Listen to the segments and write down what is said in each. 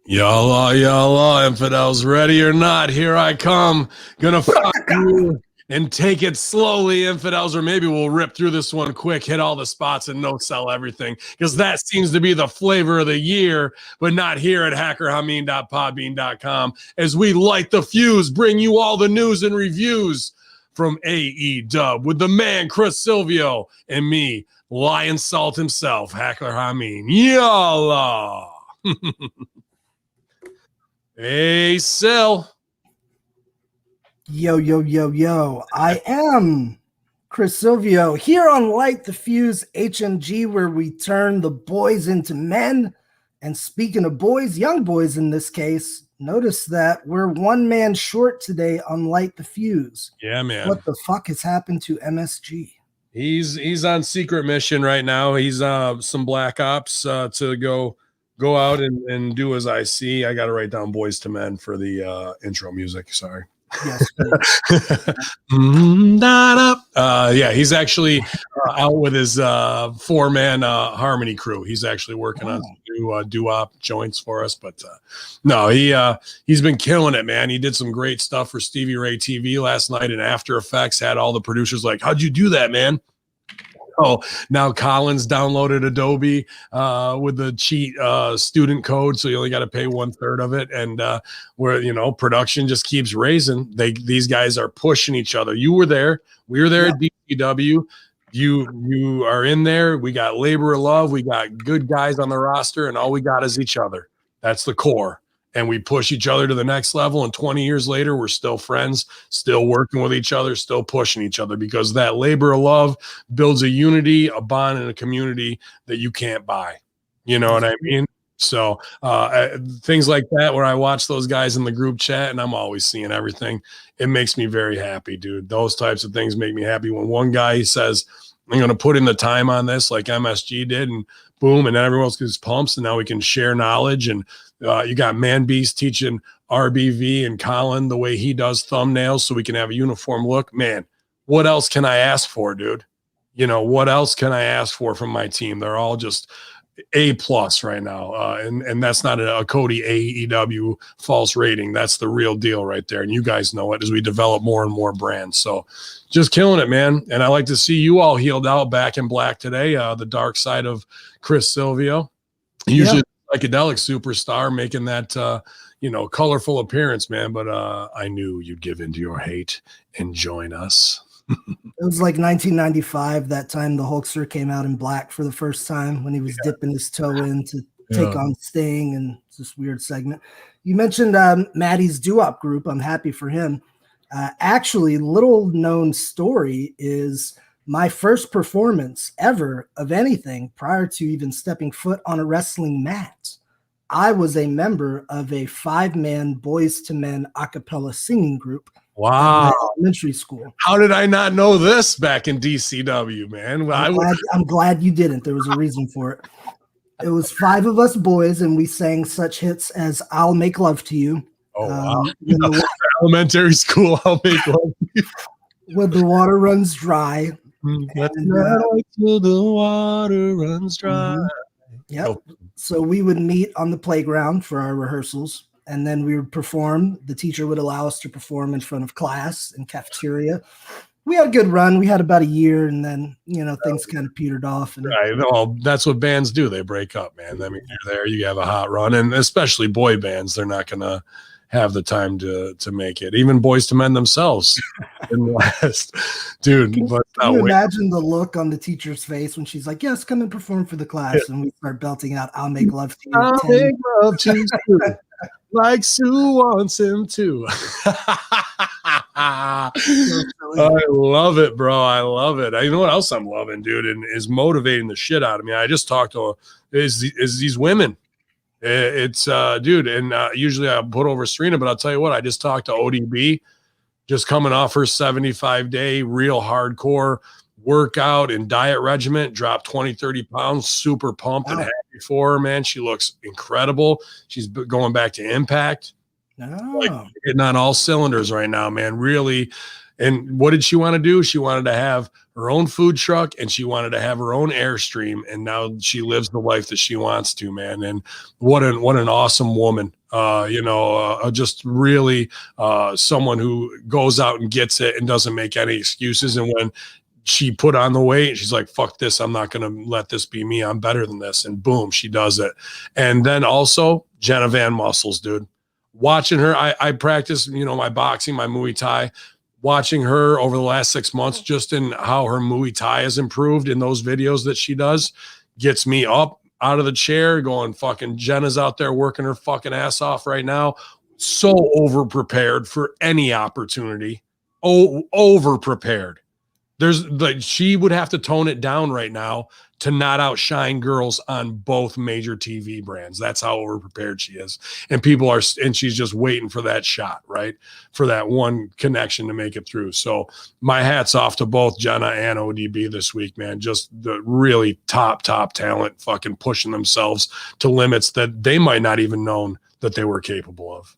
Yalla, yalla, infidels, ready or not, here I come. Gonna find you and take it slowly, infidels, or maybe we'll rip through this one quick, hit all the spots and no sell everything, because that seems to be the flavor of the year, but not here at hackerhamin.podbean.com as we light the fuse, bring you all the news and reviews from AEW with the man, Chris Silvio, and me, Lion Salt himself, Hacker Hamin. Yalla! Hey, Sil. Yo, yo, yo, yo. I am Chris Silvio here on Light the Fuse HMG, where we turn the boys into men. And speaking of boys, young boys in this case, notice that we're one man short today on Light the Fuse. Yeah, man. What the fuck has happened to MSG? He's on secret mission right now. He's some black ops to go out and do as I see. I got to write down Boys to Men for the intro music. Sorry. Yes. Yeah, he's actually out with his four-man harmony crew. He's actually working on some new doo-wop joints for us. But no, he's been killing it, man. He did some great stuff for Stevie Ray TV last night, and After Effects had all the producers like, "How'd you do that, man?" Oh, now Collins downloaded Adobe with the cheat student code, so you only got to pay 1/3 of it. And where production just keeps raising. These guys are pushing each other. You were there, we were there at DCW. You are in there. We got labor of love. We got good guys on the roster, and all we got is each other. That's the core. And we push each other to the next level. And 20 years later, we're still friends, still working with each other, still pushing each other, because that labor of love builds a unity, a bond, and a community that you can't buy. You know what I mean? So things like that, where I watch those guys in the group chat and I'm always seeing everything, it makes me very happy, dude. Those types of things make me happy. When one guy says, I'm going to put in the time on this like MSG did, and boom, and then everyone else gets pumps, and now we can share knowledge. And you got Man Beast teaching RBV and Colin the way he does thumbnails so we can have a uniform look. Man, what else can I ask for, dude? What else can I ask for from my team? They're all just A+ right now. And that's not a Cody AEW false rating. That's the real deal right there. And you guys know it as we develop more and more brands. So just killing it, man. And I like to see you all healed out, back in black today. The dark side of Chris Silvio. Usually psychedelic superstar making that colorful appearance, man. But I knew you'd give into your hate and join us. It was like 1995, that time the Hulkster came out in black for the first time, when he was dipping his toe in to take on Sting, and it's this weird segment. You mentioned Maddie's doo-wop group. I'm happy for him. Actually, little known story is my first performance ever of anything prior to even stepping foot on a wrestling mat. I was a member of a 5-man Boys to Men a cappella singing group. Wow. Elementary school. How did I not know this back in DCW, man? I'm glad you didn't. There was a reason for it. It was 5 of us boys, and we sang such hits as I'll Make Love to You. Oh, wow. Elementary school, I'll Make Love to You. When the Water Runs Dry. Till the water runs dry. Yep. Oh. So we would meet on the playground for our rehearsals, and then we would perform. The teacher would allow us to perform in front of class in cafeteria. We had a good run. We had about a year, and then things kind of petered off. And right. Well, that's what bands do. They break up, man. I mean, you're there, you have a hot run, and especially boy bands, they're not gonna have the time to make it. Even Boys to Men themselves didn't last. Dude, can you imagine the look on the teacher's face when she's like, yes, come and perform for the class, and we start belting out I'll Make Love to You. I'll make love to you like Sue wants him to. I love it, bro. I love it. You know what else I'm loving, dude, and is motivating the shit out of me? I just talked to is these women. It's dude, and usually I put over Serena, but I'll tell you what, I just talked to ODB, just coming off her 75-day real hardcore workout and diet regimen, dropped 20-30 pounds, super pumped and happy for her, man. She looks incredible. She's going back to Impact, like hitting on all cylinders right now, man. Really. And what did she want to do? She wanted to have her own food truck, and she wanted to have her own Airstream, and now she lives the life that she wants to, man. And what an awesome woman. Just really someone who goes out and gets it and doesn't make any excuses. And when she put on the weight, she's like, fuck this, I'm not going to let this be me, I'm better than this. And boom, she does it. And then also Jenna Van Muscles, dude. Watching her, I practice, my boxing, my Muay Thai. Watching her over the last 6 months, just in how her Muay Thai has improved in those videos that she does, gets me up out of the chair going, fucking Jenna's out there working her fucking ass off right now. So over prepared for any opportunity. Oh, over prepared. She would have to tone it down right now to not outshine girls on both major TV brands. That's how overprepared she is. And she's just waiting for that shot, right? For that one connection to make it through. So my hat's off to both Jenna and ODB this week, man. Just the really top talent fucking pushing themselves to limits that they might not even known that they were capable of.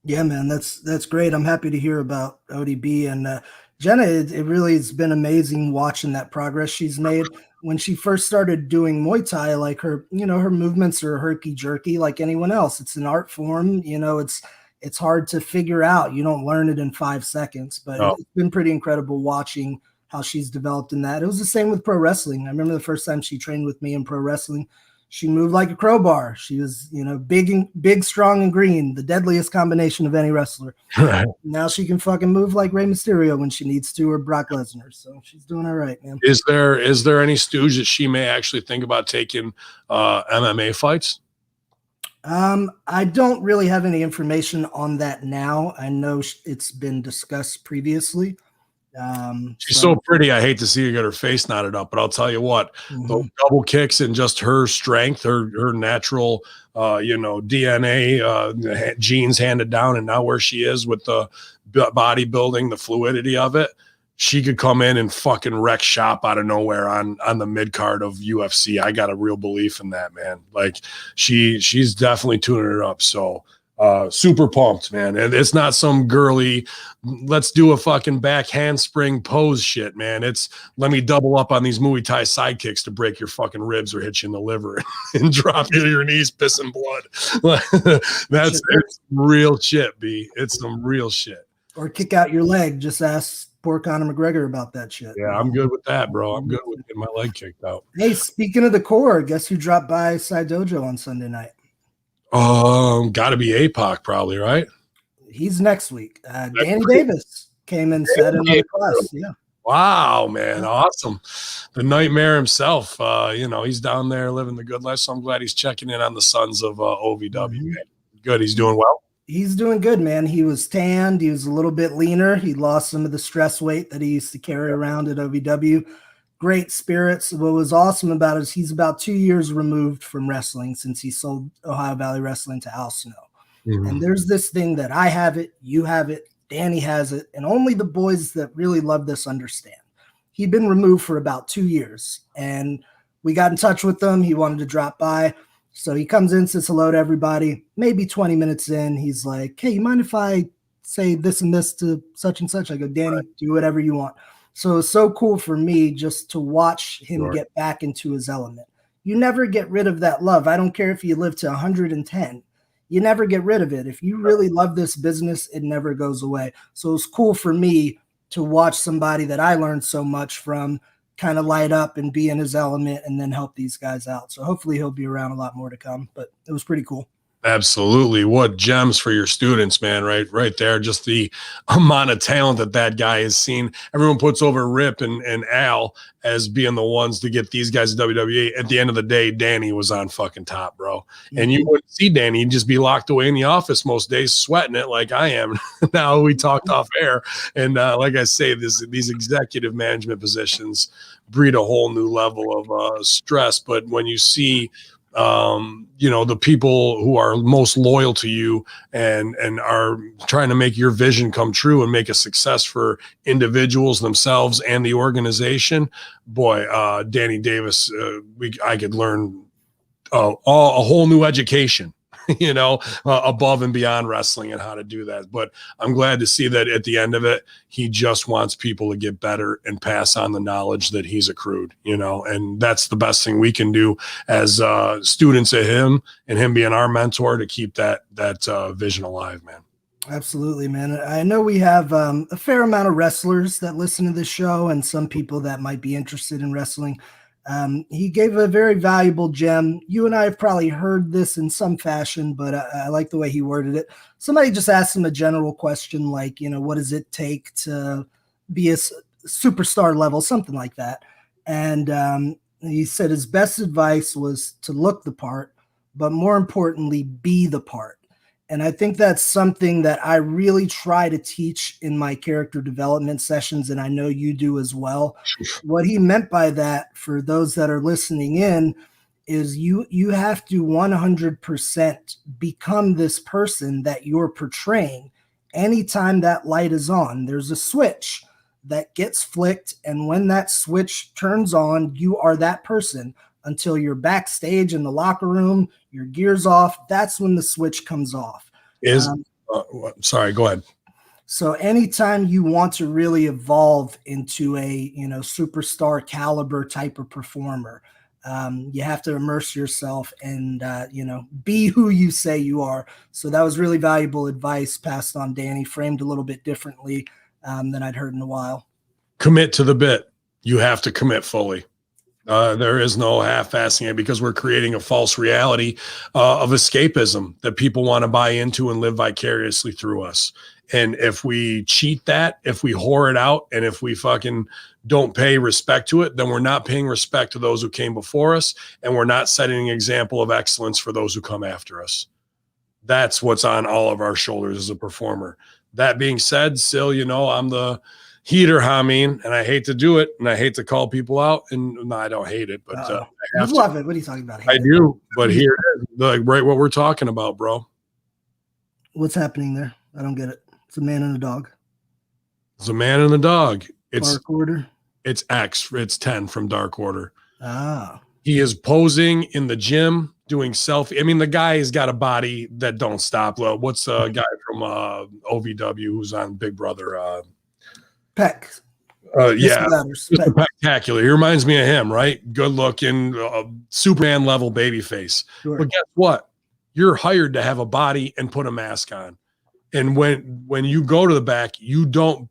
Yeah, man, that's great. I'm happy to hear about ODB and Jenna. It really has been amazing watching that progress she's made. When she first started doing Muay Thai, like her movements are herky jerky like anyone else. It's an art form, it's hard to figure out. You don't learn it in 5 seconds, but It's been pretty incredible watching how she's developed in that. It was the same with pro wrestling. I remember the first time she trained with me in pro wrestling, she moved like a crowbar. She was, big, strong, and green, the deadliest combination of any wrestler. Right. Now she can fucking move like Rey Mysterio when she needs to, or Brock Lesnar. So she's doing all right, man. Is there any stooge that she may actually think about taking MMA fights? I don't really have any information on that now. I know it's been discussed previously. She's so pretty. I hate to see her get her face knotted up, but I'll tell you what, those double kicks and just her strength, her natural, DNA, genes handed down, and now where she is with the bodybuilding, the fluidity of it, she could come in and fucking wreck shop out of nowhere on the mid card of UFC. I got a real belief in that, man. Like she's definitely tuning it up. So super pumped, man. And it's not some girly, let's do a fucking back handspring pose shit, man. It's let me double up on these Muay Thai side kicks to break your fucking ribs or hit you in the liver and drop you to your knees pissing blood. It's real shit, B. It's some real shit. Or kick out your leg. Just ask poor Conor McGregor about that shit. Yeah, I'm good with that, bro. I'm good with getting my leg kicked out. Hey, speaking of the core, guess who dropped by Side Dojo on Sunday night? Got to be APOC probably, right? He's next week. Danny Davis came and sat in on the class. Yeah. Wow, man. Awesome. The nightmare himself. He's down there living the good life. So I'm glad he's checking in on the sons of OVW. Good. He's doing well. He's doing good, man. He was tanned. He was a little bit leaner. He lost some of the stress weight that he used to carry around at OVW. Great spirits. What was awesome about it is he's about 2 years removed from wrestling since he sold Ohio Valley Wrestling to Al Snow. And there's this thing that I have it, you have it, Danny has it, and only the boys that really love this understand. He'd been removed for about 2 years, and we got in touch with him. He wanted to drop by. So he comes in, says hello to everybody. Maybe 20 minutes in, he's like, hey, you mind if I say this and this to such and such? I go, Danny, do whatever you want. So it's so cool for me just to watch him get back into his element. You never get rid of that love. I don't care if you live to 110. You never get rid of it. If you really love this business, it never goes away. So it's cool for me to watch somebody that I learned so much from kind of light up and be in his element and then help these guys out. So hopefully he'll be around a lot more to come, but it was pretty cool. Absolutely. What gems for your students, man. Right there. Just the amount of talent that guy has seen. Everyone puts over Rip and Al as being the ones to get these guys to WWE. At the end of the day, Danny was on fucking top, bro. And you wouldn't see Danny. He'd just be locked away in the office most days, sweating it like I am. Now we talked off air. And like I say, these executive management positions breed a whole new level of stress. But when you see the people who are most loyal to you and are trying to make your vision come true and make a success for individuals themselves and the organization, boy, Danny Davis, I could learn a whole new education above and beyond wrestling and how to do that. But I'm glad to see that at the end of it, he just wants people to get better and pass on the knowledge that he's accrued, and that's the best thing we can do as students of him, and him being our mentor, to keep that vision alive, man. Absolutely, man. I know we have a fair amount of wrestlers that listen to this show, and some people that might be interested in wrestling. He gave a very valuable gem. You and I have probably heard this in some fashion, but I like the way he worded it. Somebody just asked him a general question like, what does it take to be a superstar level, something like that. And he said his best advice was to look the part, but more importantly, be the part. And I think that's something that I really try to teach in my character development sessions, and I know you do as well. What he meant by that, for those that are listening in, is you have to 100% become this person that you're portraying. Anytime that light is on, there's a switch that gets flicked, and when that switch turns on, you are that person. Until you're backstage in the locker room, your gear's off, that's when the switch comes off. Sorry, go ahead. So anytime you want to really evolve into a superstar caliber type of performer, you have to immerse yourself and be who you say you are. So that was really valuable advice passed on, Danny, framed a little bit differently than I'd heard in a while. Commit to the bit. You have to commit fully. There is no half-assing it, because we're creating a false reality of escapism that people want to buy into and live vicariously through us. And if we cheat that, if we whore it out, and if we fucking don't pay respect to it, then we're not paying respect to those who came before us, and we're not setting an example of excellence for those who come after us. That's what's on all of our shoulders as a performer. That being said, Sil, I'm the heater, Hamin, and I hate to do it, and I hate to call people out, and no, I don't hate it, but I have love it. What are you talking about? I do, but here it is, right what we're talking about, bro. What's happening there? I don't get it. It's a man and a dog. It's a man and a dog. It's Dark Order. It's X. It's 10 from Dark Order. Ah. He is posing in the gym doing selfie. I mean, the guy has got a body that don't stop. What's the guy from OVW who's on Big Brother? Peck. Yeah, spectacular. He reminds me of him, right? Good looking, Superman level baby face. Sure. But guess what? You're hired to have a body and put a mask on. And when you go to the back, you don't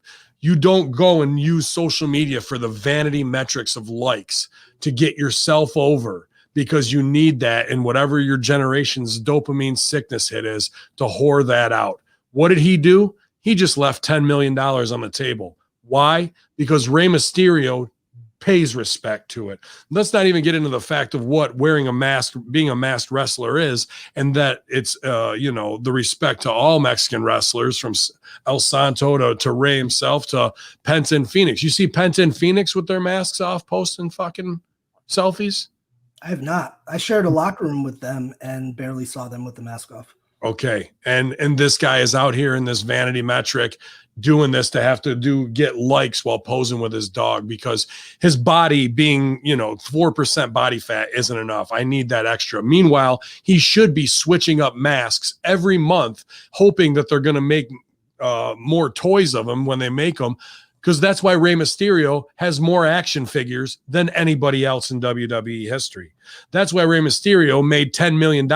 go and use social media for the vanity metrics of likes to get yourself over, because you need that in whatever your generation's dopamine sickness hit is to whore that out. What did he do? He just left $10 million on the table. Why? Because Rey Mysterio pays respect to it. Let's not even get into the fact of what wearing a mask, being a masked wrestler is, and that it's, the respect to all Mexican wrestlers, from El Santo to Rey himself to Penta and Phoenix. You see Penta and Phoenix with their masks off posting fucking selfies? I have not. I shared a locker room with them and barely saw them with the mask off. Okay. And this guy is out here in this vanity metric doing this to have to get likes while posing with his dog, because his body being, 4% body fat isn't enough. I need that extra. Meanwhile, he should be switching up masks every month, hoping that they're going to make more toys of him when they make them, because that's why Rey Mysterio has more action figures than anybody else in WWE history. That's why Rey Mysterio made $10 million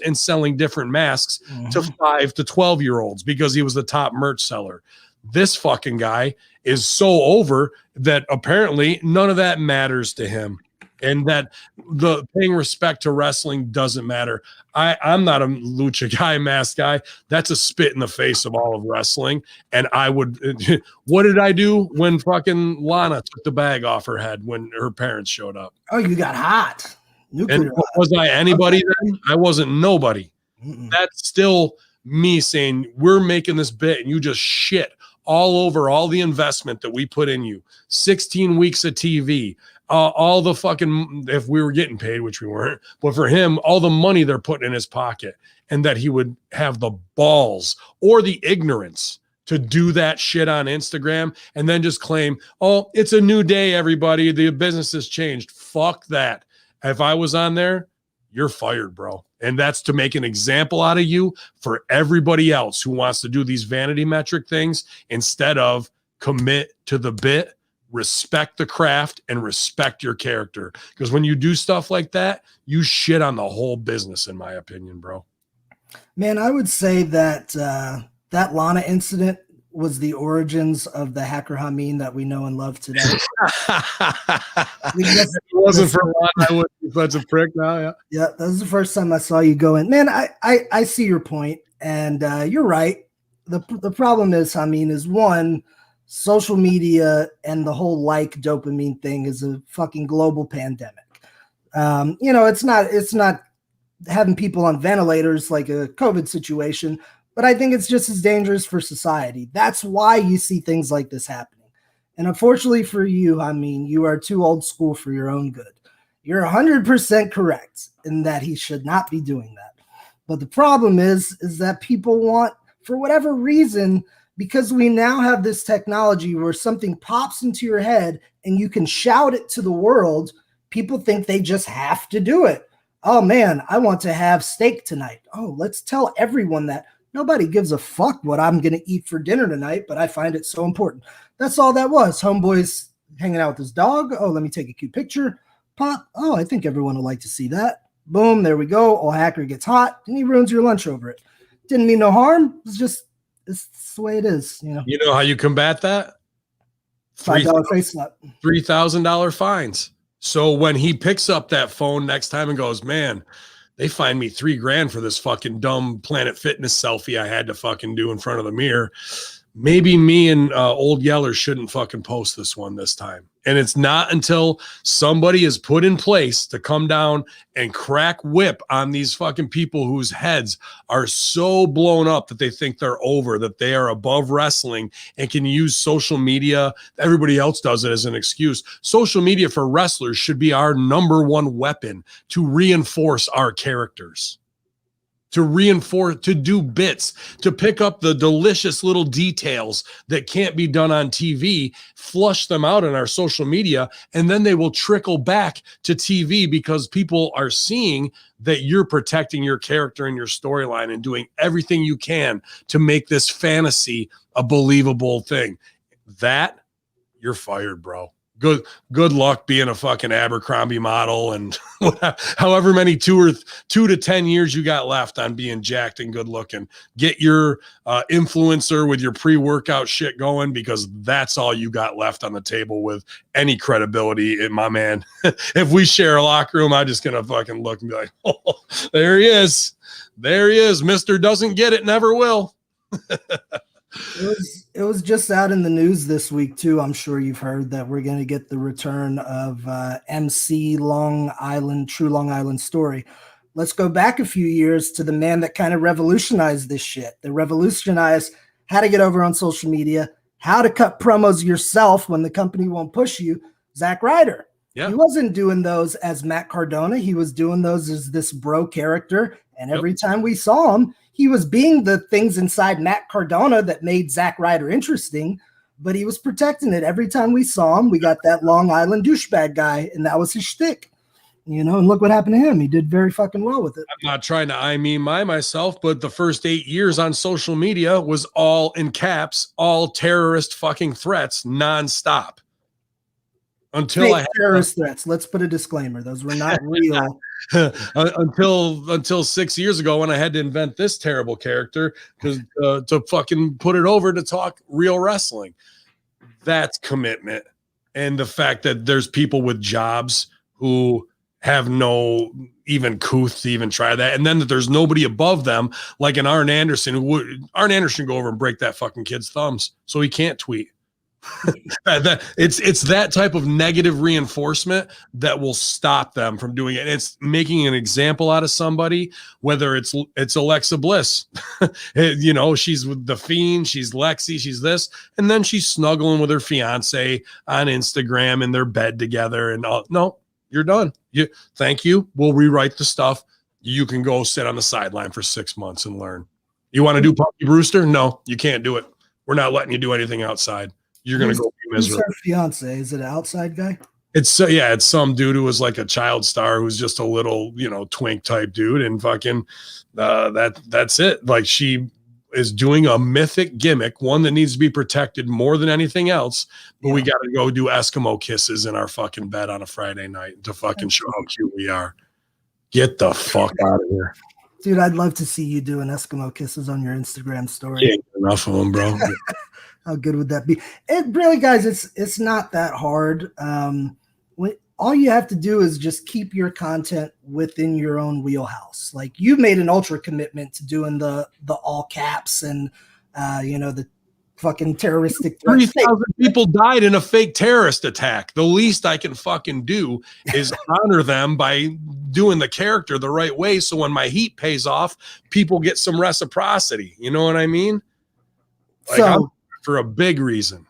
in selling different masks to 5 to 12-year-olds, because he was the top merch seller. This fucking guy is so over that apparently none of that matters to him, and that the paying respect to wrestling doesn't matter. I'm not a lucha guy, mask guy. That's a spit in the face of all of wrestling. And I would, what did I do when fucking Lana took the bag off her head when her parents showed up? Oh, you got hot. And was I anybody then? I wasn't nobody. That's still me saying, we're making this bit and you just shit all over all the investment that we put in you. 16 weeks of TV. All the fucking, if we were getting paid, which we weren't, but for him, all the money they're putting in his pocket, and that he would have the balls or the ignorance to do that shit on Instagram and then just claim, oh, it's a new day, everybody. The business has changed. Fuck that. If I was on there, you're fired, bro. And that's to make an example out of you for everybody else who wants to do these vanity metric things instead of commit to the bit, respect the craft, and respect your character. Because when you do stuff like that, you shit on the whole business, in my opinion, bro. Man, I would say that that Lana incident was the origins of the hacker Hamin that we know and love today. It wasn't for Lana, I wouldn't be such a prick now. Yeah, that was the first time I saw you go in. Man, I see your point, and you're right. The problem is, Hamin, is one, social media and the whole dopamine thing is a fucking global pandemic. It's not having people on ventilators like a COVID situation, but I think it's just as dangerous for society. That's why you see things like this happening. And unfortunately for you, you are too old school for your own good. You're 100% correct in that he should not be doing that. But the problem is that people want, for whatever reason, because we now have this technology where something pops into your head and you can shout it to the world, people think they just have to do it. Oh man, I want to have steak tonight. Oh, let's tell everyone that. Nobody gives a fuck what I'm going to eat for dinner tonight, but I find it so important. That's all that was. Homeboy's hanging out with his dog. Oh, let me take a cute picture. Pop. Oh, I think everyone will like to see that. Boom, there we go. Old hacker gets hot and he ruins your lunch over it. Didn't mean no harm. It's the way it is. You know how you combat that? $5 face slap. $3,000 fines. So when he picks up that phone next time and goes, man, they fined me $3,000 for this fucking dumb Planet Fitness selfie I had to fucking do in front of the mirror. Maybe me and Old Yeller shouldn't fucking post this one this time. And it's not until somebody is put in place to come down and crack whip on these fucking people whose heads are so blown up that they think they're over, that they are above wrestling and can use social media. Everybody else does it as an excuse. Social media for wrestlers should be our number one weapon to reinforce our characters. To reinforce, to do bits, to pick up the delicious little details that can't be done on TV, flush them out in our social media, and then they will trickle back to TV because people are seeing that you're protecting your character and your storyline and doing everything you can to make this fantasy a believable thing. That, you're fired, bro. Good luck being a fucking Abercrombie model and however many 2 to 10 years you got left on being jacked and good looking. Get your influencer with your pre-workout shit going, because that's all you got left on the table with any credibility, my man. If we share a locker room, I'm just gonna fucking look and be like, oh, there he is. There he is. Mr. Doesn't get it, never will. It was just out in the news this week too. I'm sure you've heard that we're going to get the return of MC Long Island, True Long Island Story. Let's go back a few years to the man that kind of revolutionized this shit. That revolutionized how to get over on social media, how to cut promos yourself when the company won't push you. Zack Ryder. Yeah. He wasn't doing those as Matt Cardona. He was doing those as this bro character. And every time we saw him, he was being the things inside Matt Cardona that made Zack Ryder interesting, but he was protecting it. Every time we saw him, we got that Long Island douchebag guy, and that was his shtick. And look what happened to him. He did very fucking well with it. I'm not trying to myself, but the first 8 years on social media was all in caps, all terrorist fucking threats nonstop. Until terrorist threats. Let's put a disclaimer. Those were not real. until 6 years ago when I had to invent this terrible character to fucking put it over to talk real wrestling. That's commitment. And the fact that there's people with jobs who have no even couth to even try that. And then that there's nobody above them, like an Arn Anderson, Arn Anderson go over and break that fucking kid's thumbs so he can't tweet. It's that type of negative reinforcement that will stop them from doing it. It's making an example out of somebody, whether it's Alexa Bliss. She's with the Fiend, she's Lexi, she's this, and then she's snuggling with her fiance on Instagram in their bed together. And no, you're done. Thank you. We'll rewrite the stuff. You can go sit on the sideline for 6 months and learn. You want to do Punky Brewster? No, you can't do it. We're not letting you do anything outside. You're going to go be miserable. Who's her fiance? Is it an outside guy? It's some dude who was like a child star who's just a little, twink type dude, and fucking that's it. Like, she is doing a mythic gimmick, one that needs to be protected more than anything else. But we got to go do Eskimo kisses in our fucking bed on a Friday night to fucking show how cute we are. Get the fuck out of here. Dude, I'd love to see you doing Eskimo kisses on your Instagram story. Can't get enough of them, bro. How good would that be? It really, guys, it's not that hard. All you have to do is just keep your content within your own wheelhouse. Like, you made an ultra commitment to doing the all caps and the fucking terroristic 3,000 people died in a fake terrorist attack. The least I can fucking do is honor them by doing the character the right way, so when my heat pays off, people get some reciprocity. You know what I mean? Like, for a big reason.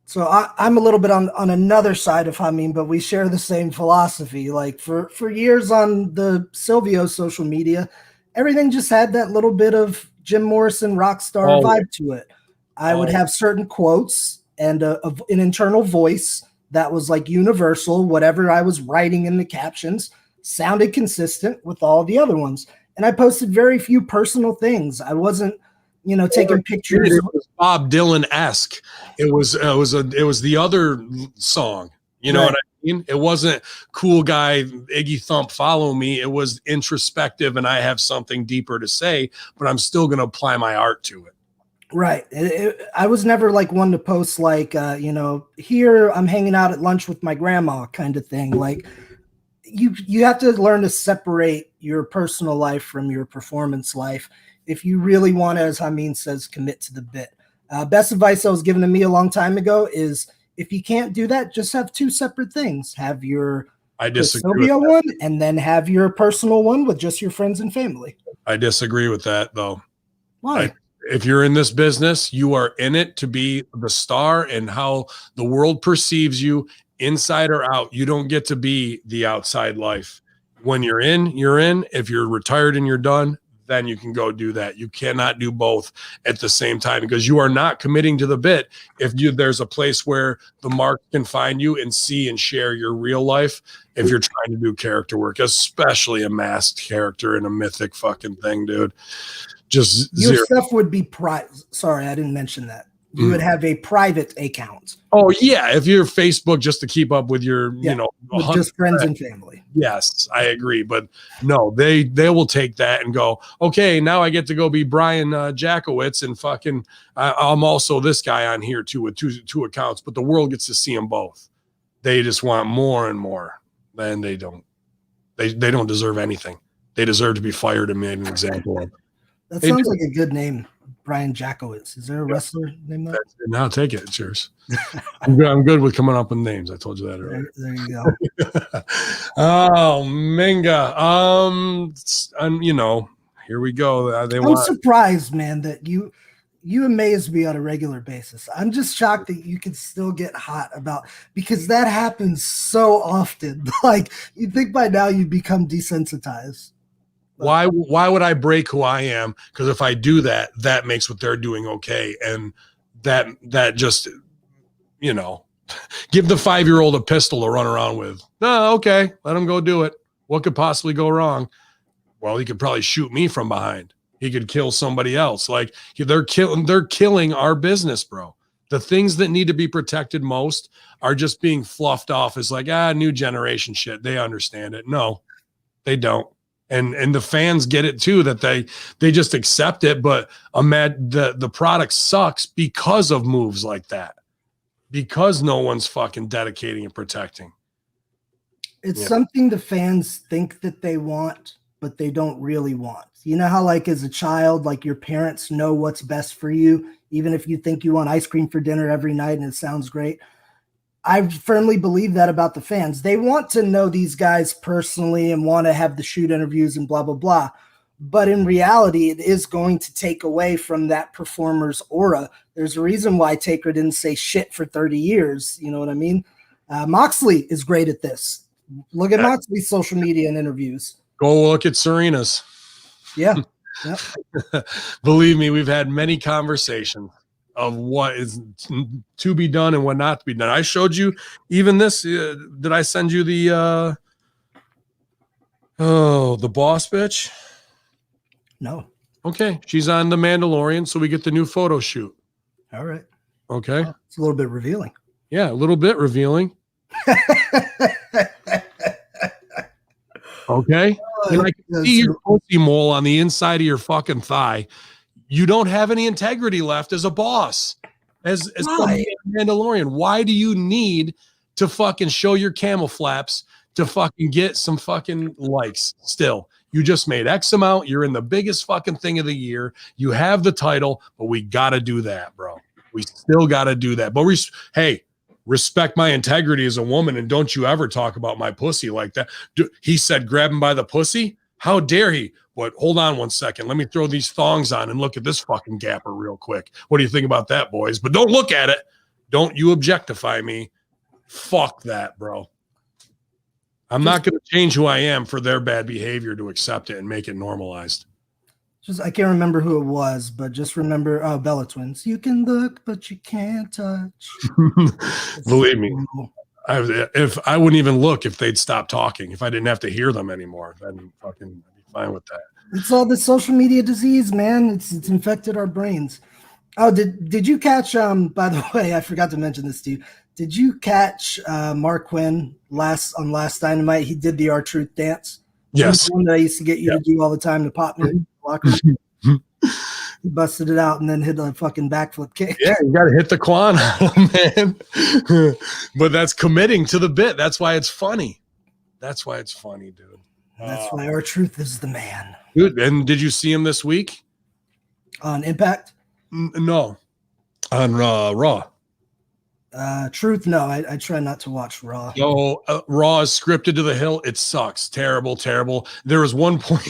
So I'm a little bit on another side of Hamin, but we share the same philosophy. Like, for years on the Silvio social media, everything just had that little bit of Jim Morrison rock star vibe to it. I would have certain quotes and an internal voice that was like universal. Whatever I was writing in the captions sounded consistent with all the other ones. And I posted very few personal things. I wasn't taking pictures. It was Bob Dylan-esque. It was the other song. You know what I mean? It wasn't cool guy Iggy Thump follow me. It was introspective, and I have something deeper to say, but I'm still going to apply my art to it. Right. I was never like one to post like, here I'm hanging out at lunch with my grandma kind of thing. Like, you have to learn to separate your personal life from your performance life if you really want to, as Hamin says, commit to the bit. Best advice that was given to me a long time ago is, if you can't do that, just have two separate things. Have your Silvio one, and then have your personal one with just your friends and family. I disagree with that, though. Why? If you're in this business, you are in it to be the star, and how the world perceives you, inside or out. You don't get to be the outside life. When you're in, you're in. If you're retired and you're done, then you can go do that. You cannot do both at the same time, because you are not committing to the bit. If there's a place where the mark can find you and see and share your real life, if you're trying to do character work, especially a masked character in a mythic fucking thing, dude. Just your zero. Stuff would be private. Sorry, I didn't mention that. You would have a private account. Oh yeah, if you're Facebook, just to keep up with your, with just friends and family. Yes, I agree. But no, they will take that and go, okay, now I get to go be Brian Jackowitz, and fucking I'm also this guy on here too, with two accounts. But the world gets to see them both. They just want more and more. And they don't. They don't deserve anything. They deserve to be fired and made an example of. That sounds like a good name, Brian Jackowitz. Is there a wrestler named that? Now take it. It's yours. I'm good with coming up with names. I told you that earlier. There you go. Oh, Minga. Here we go. I'm surprised, man, that you amaze me on a regular basis. I'm just shocked that you can still get hot because that happens so often. Like, you'd think by now you'd become desensitized. Why would I break who I am? Because if I do that, that makes what they're doing okay. And that just, give the 5-year-old a pistol to run around with. No, okay, let him go do it. What could possibly go wrong? Well, he could probably shoot me from behind. He could kill somebody else. Like, they're killing our business, bro. The things that need to be protected most are just being fluffed off as like, new generation shit. They understand it. No, they don't. And the fans get it too, that they just accept it. But the product sucks because of moves like that, because no one's fucking dedicating and protecting. It's something the fans think that they want, but they don't really want. You know how, like, as a child, like, your parents know what's best for you, even if you think you want ice cream for dinner every night and it sounds great. I firmly believe that about the fans. They want to know these guys personally and want to have the shoot interviews and blah, blah, blah. But in reality, it is going to take away from that performer's aura. There's a reason why Taker didn't say shit for 30 years. You know what I mean? Moxley is great at this. Look at Moxley's social media and interviews. Go look at Serena's. Yeah. Yep. Believe me, we've had many conversations of what is to be done and what not to be done. I showed you even this. Did I send you the the boss bitch? No. Okay, she's on The Mandalorian, so we get the new photo shoot. All right. Okay. Well, it's a little bit revealing. Yeah, a little bit revealing. Okay. And I can see your pussy mole on the inside of your fucking thigh. You don't have any integrity left as a boss. As Why? Mandalorian. Why do you need to fucking show your camel flaps to fucking get some fucking likes still? You just made X amount. You're in the biggest fucking thing of the year. You have the title, but we got to do that, bro. We still got to do that. But hey, respect my integrity as a woman, and don't you ever talk about my pussy like that. He said, grab him by the pussy. How dare he? But hold on one second. Let me throw these thongs on and look at this fucking gapper real quick. What do you think about that, boys? But don't look at it. Don't you objectify me. Fuck that, bro. I'm not going to change who I am for their bad behavior to accept it and make it normalized. I can't remember who it was, but just remember, Bella Twins. You can look, but you can't touch. Believe me, if I wouldn't even look if they'd stop talking, if I didn't have to hear them anymore, I'd be fine with that. It's all the social media disease, man. It's infected our brains. Oh, did you catch? By the way, I forgot to mention this to you. Did you catch Mark Quinn last Dynamite? He did the R-Truth dance. Yes, the one that I used to get you to do all the time to pop me in the locker room. He busted it out and then hit a fucking backflip kick. Yeah, you got to hit the quan, man. But that's committing to the bit. That's why it's funny. That's why it's funny, dude. That's why R-Truth is the man. Dude, and did you see him this week? On Impact? No. On Raw. Truth, no. I try not to watch Raw. No, Raw is scripted to the hill. It sucks. Terrible, terrible. There was one point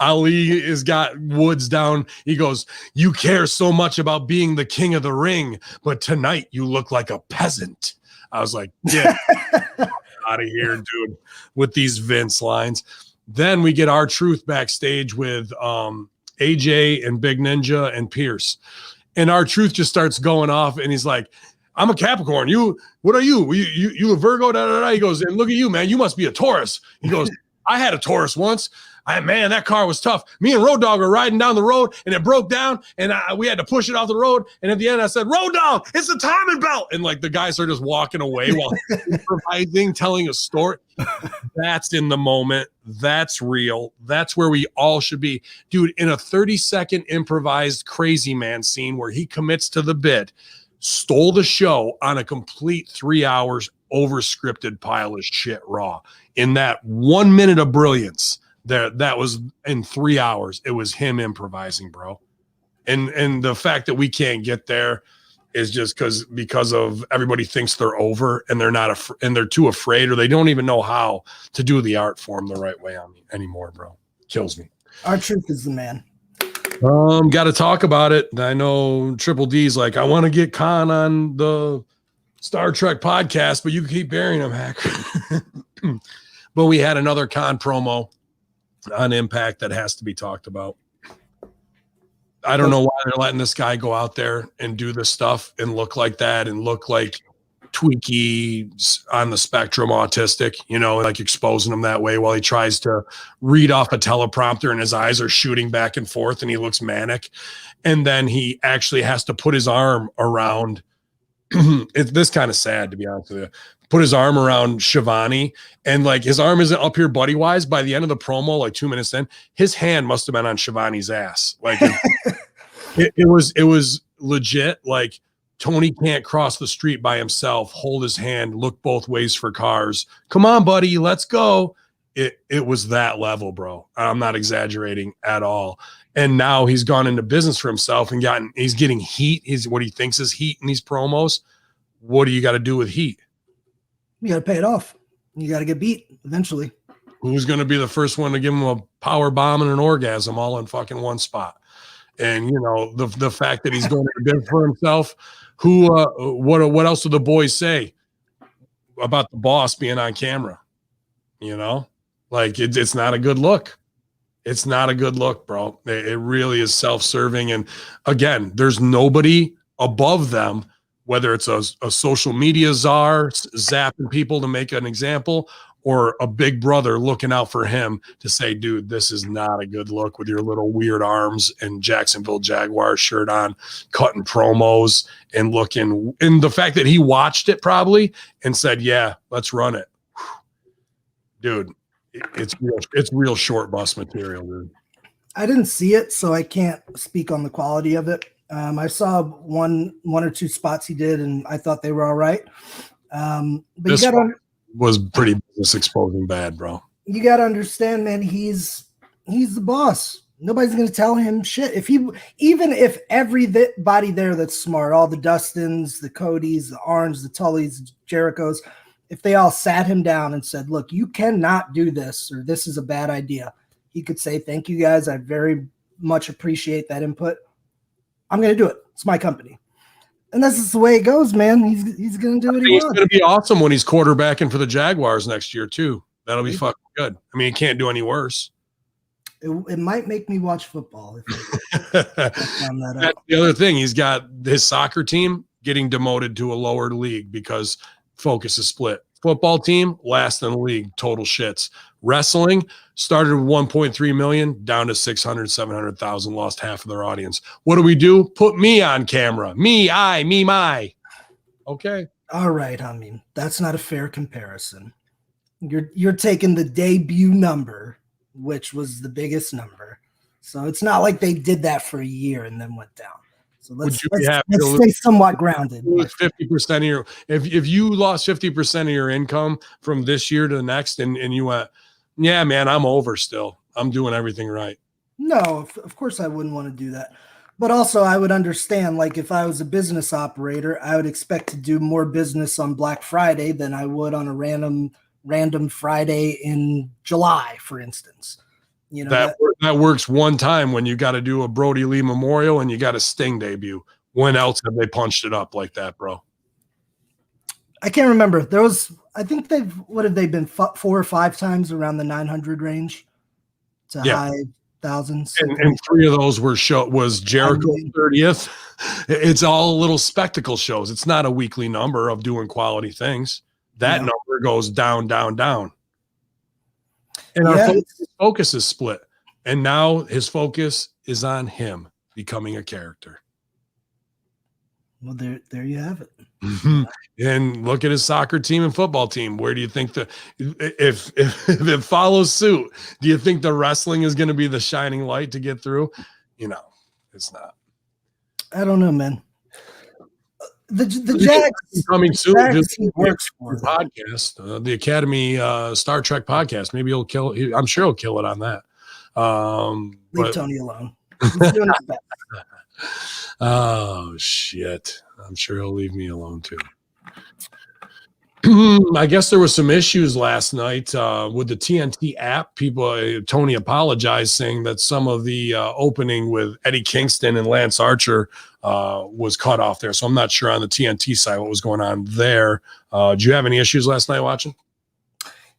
Ali has got Woods down. He goes, you care so much about being the king of the ring, but tonight you look like a peasant. I was like, yeah, out of here, dude, with these Vince lines. Then we get R-Truth backstage with AJ and Big Ninja and Pierce. And R-Truth just starts going off and he's like, I'm a Capricorn. What are you? You a Virgo? Da, da, da. He goes, and look at you, man. You must be a Taurus. He goes, I had a Taurus once. Man, that car was tough. Me and Road Dogg were riding down the road and it broke down and we had to push it off the road. And at the end I said, Road Dogg, it's the timing belt. And like the guys are just walking away while improvising, telling a story. That's in the moment. That's real. That's where we all should be. Dude, in a 30-second improvised crazy man scene where he commits to the bit, stole the show on a complete 3 hours over-scripted pile of shit Raw. In that 1 minute of brilliance, that was in 3 hours. It was him improvising, bro. And the fact that we can't get there is just because of everybody thinks they're over and they're not and they're too afraid or they don't even know how to do the art form the right way on me anymore, bro. Kills me. R-Truth is the man. Got to talk about it. I know Triple D's like, I want to get Khan on the Star Trek podcast, but you keep burying him, hacker. But we had another Khan promo on Impact that has to be talked about. I don't know why they're letting this guy go out there and do this stuff and look like that and look like tweaky on the spectrum autistic, like exposing him that way while he tries to read off a teleprompter and his eyes are shooting back and forth and he looks manic. And then he actually has to put his arm around it's this kind of sad, to be honest with you. Put his arm around Shivani and like his arm isn't up here buddy wise. By the end of the promo, like 2 minutes in, his hand must have been on Shivani's ass. Like it was legit. Like Tony can't cross the street by himself, hold his hand, look both ways for cars. Come on, buddy, let's go. It was that level, bro. I'm not exaggerating at all. And now he's gone into business for himself and he's getting heat. He's what he thinks is heat in these promos. What do you got to do with heat? You got to pay it off. You got to get beat eventually. Who's going to be the first one to give him a power bomb and an orgasm all in fucking one spot? And the fact that he's going to business for himself. What else do the boys say about the boss being on camera? Like it's not a good look. It's not a good look, bro. It really is self-serving. And again, there's nobody above them, whether it's a social media czar zapping people to make an example, or a big brother looking out for him to say, dude, this is not a good look with your little weird arms and Jacksonville Jaguars shirt on, cutting promos and looking. And the fact that he watched it probably and said, yeah, let's run it. Dude, it's real short bus material, dude. I didn't see it, so I can't speak on the quality of it. I saw one or two spots he did, and I thought they were all right. But this you gotta, was pretty business exposing bad, bro. You got to understand, man, he's the boss. Nobody's going to tell him shit. Even if everybody there that's smart, all the Dustins, the Codys, the Arns, the Tullys, the Jerichos, if they all sat him down and said, look, you cannot do this, or this is a bad idea, he could say, thank you guys. I very much appreciate that input. I'm going to do it. It's my company. And that's just the way it goes, man. He's going to do what he wants. It's going to be awesome when he's quarterbacking for the Jaguars next year, too. That'll be fucking good. I mean, he can't do any worse. It might make me watch football. That's the other thing. He's got his soccer team getting demoted to a lower league because focus is split. Football team, last in the league, total shits. Wrestling started with 1.3 million, down to 600, 700,000, lost half of their audience. What do? Put me on camera. Me, my. Okay. All right, Hamin. That's not a fair comparison. You're taking the debut number, which was the biggest number. So it's not like they did that for a year and then went down. So let's stay somewhat grounded. 50% of your if you lost 50% of your income from this year to the next, and you went, yeah, man, I'm over still. I'm doing everything right. No, of course I wouldn't want to do that. But also I would understand, like if I was a business operator, I would expect to do more business on Black Friday than I would on a random Friday in July, for instance. You know, that works one time when you got to do a Brody Lee Memorial and you got a Sting debut. When else have they punched it up like that, bro? I can't remember. I think what have they been 4 or 5 times around the 900 range to high thousands. And 3 of those was Jericho 30th. It's all little spectacle shows. It's not a weekly number of doing quality things. That number goes down, down, down. And our focus is split. And now his focus is on him becoming a character. Well, there you have it. Mm-hmm. And look at his soccer team and football team. Where do you think if it follows suit, do you think the wrestling is going to be the shining light to get through? You know, it's not. I don't know, man. The Jags coming soon. Works for podcast, the Academy Star Trek podcast. Maybe he'll kill. I'm sure he'll kill it on that. Leave Tony alone. He's doing his best. Oh shit! I'm sure he'll leave me alone too. I guess there were some issues last night with the TNT app. Tony apologized, saying that some of the opening with Eddie Kingston and Lance Archer was cut off there. So I'm not sure on the TNT side what was going on there. Did you have any issues last night watching?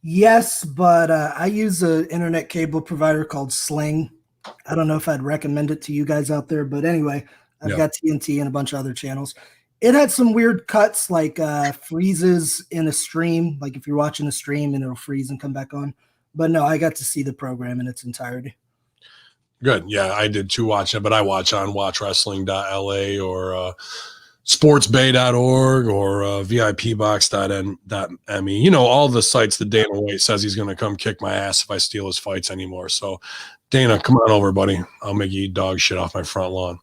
Yes, but I use an internet cable provider called Sling. I don't know if I'd recommend it to you guys out there, but anyway, I've got TNT and a bunch of other channels. It had some weird cuts, like freezes in a stream. Like if you're watching a stream and it'll freeze and come back on. But no, I got to see the program in its entirety. Good. Yeah, I did too watch it, but I watch on watchwrestling.la or sportsbay.org or vipbox.me. You know, all the sites that Dana White says he's going to come kick my ass if I steal his fights anymore. So, Dana, come on over, buddy. I'll make you eat dog shit off my front lawn.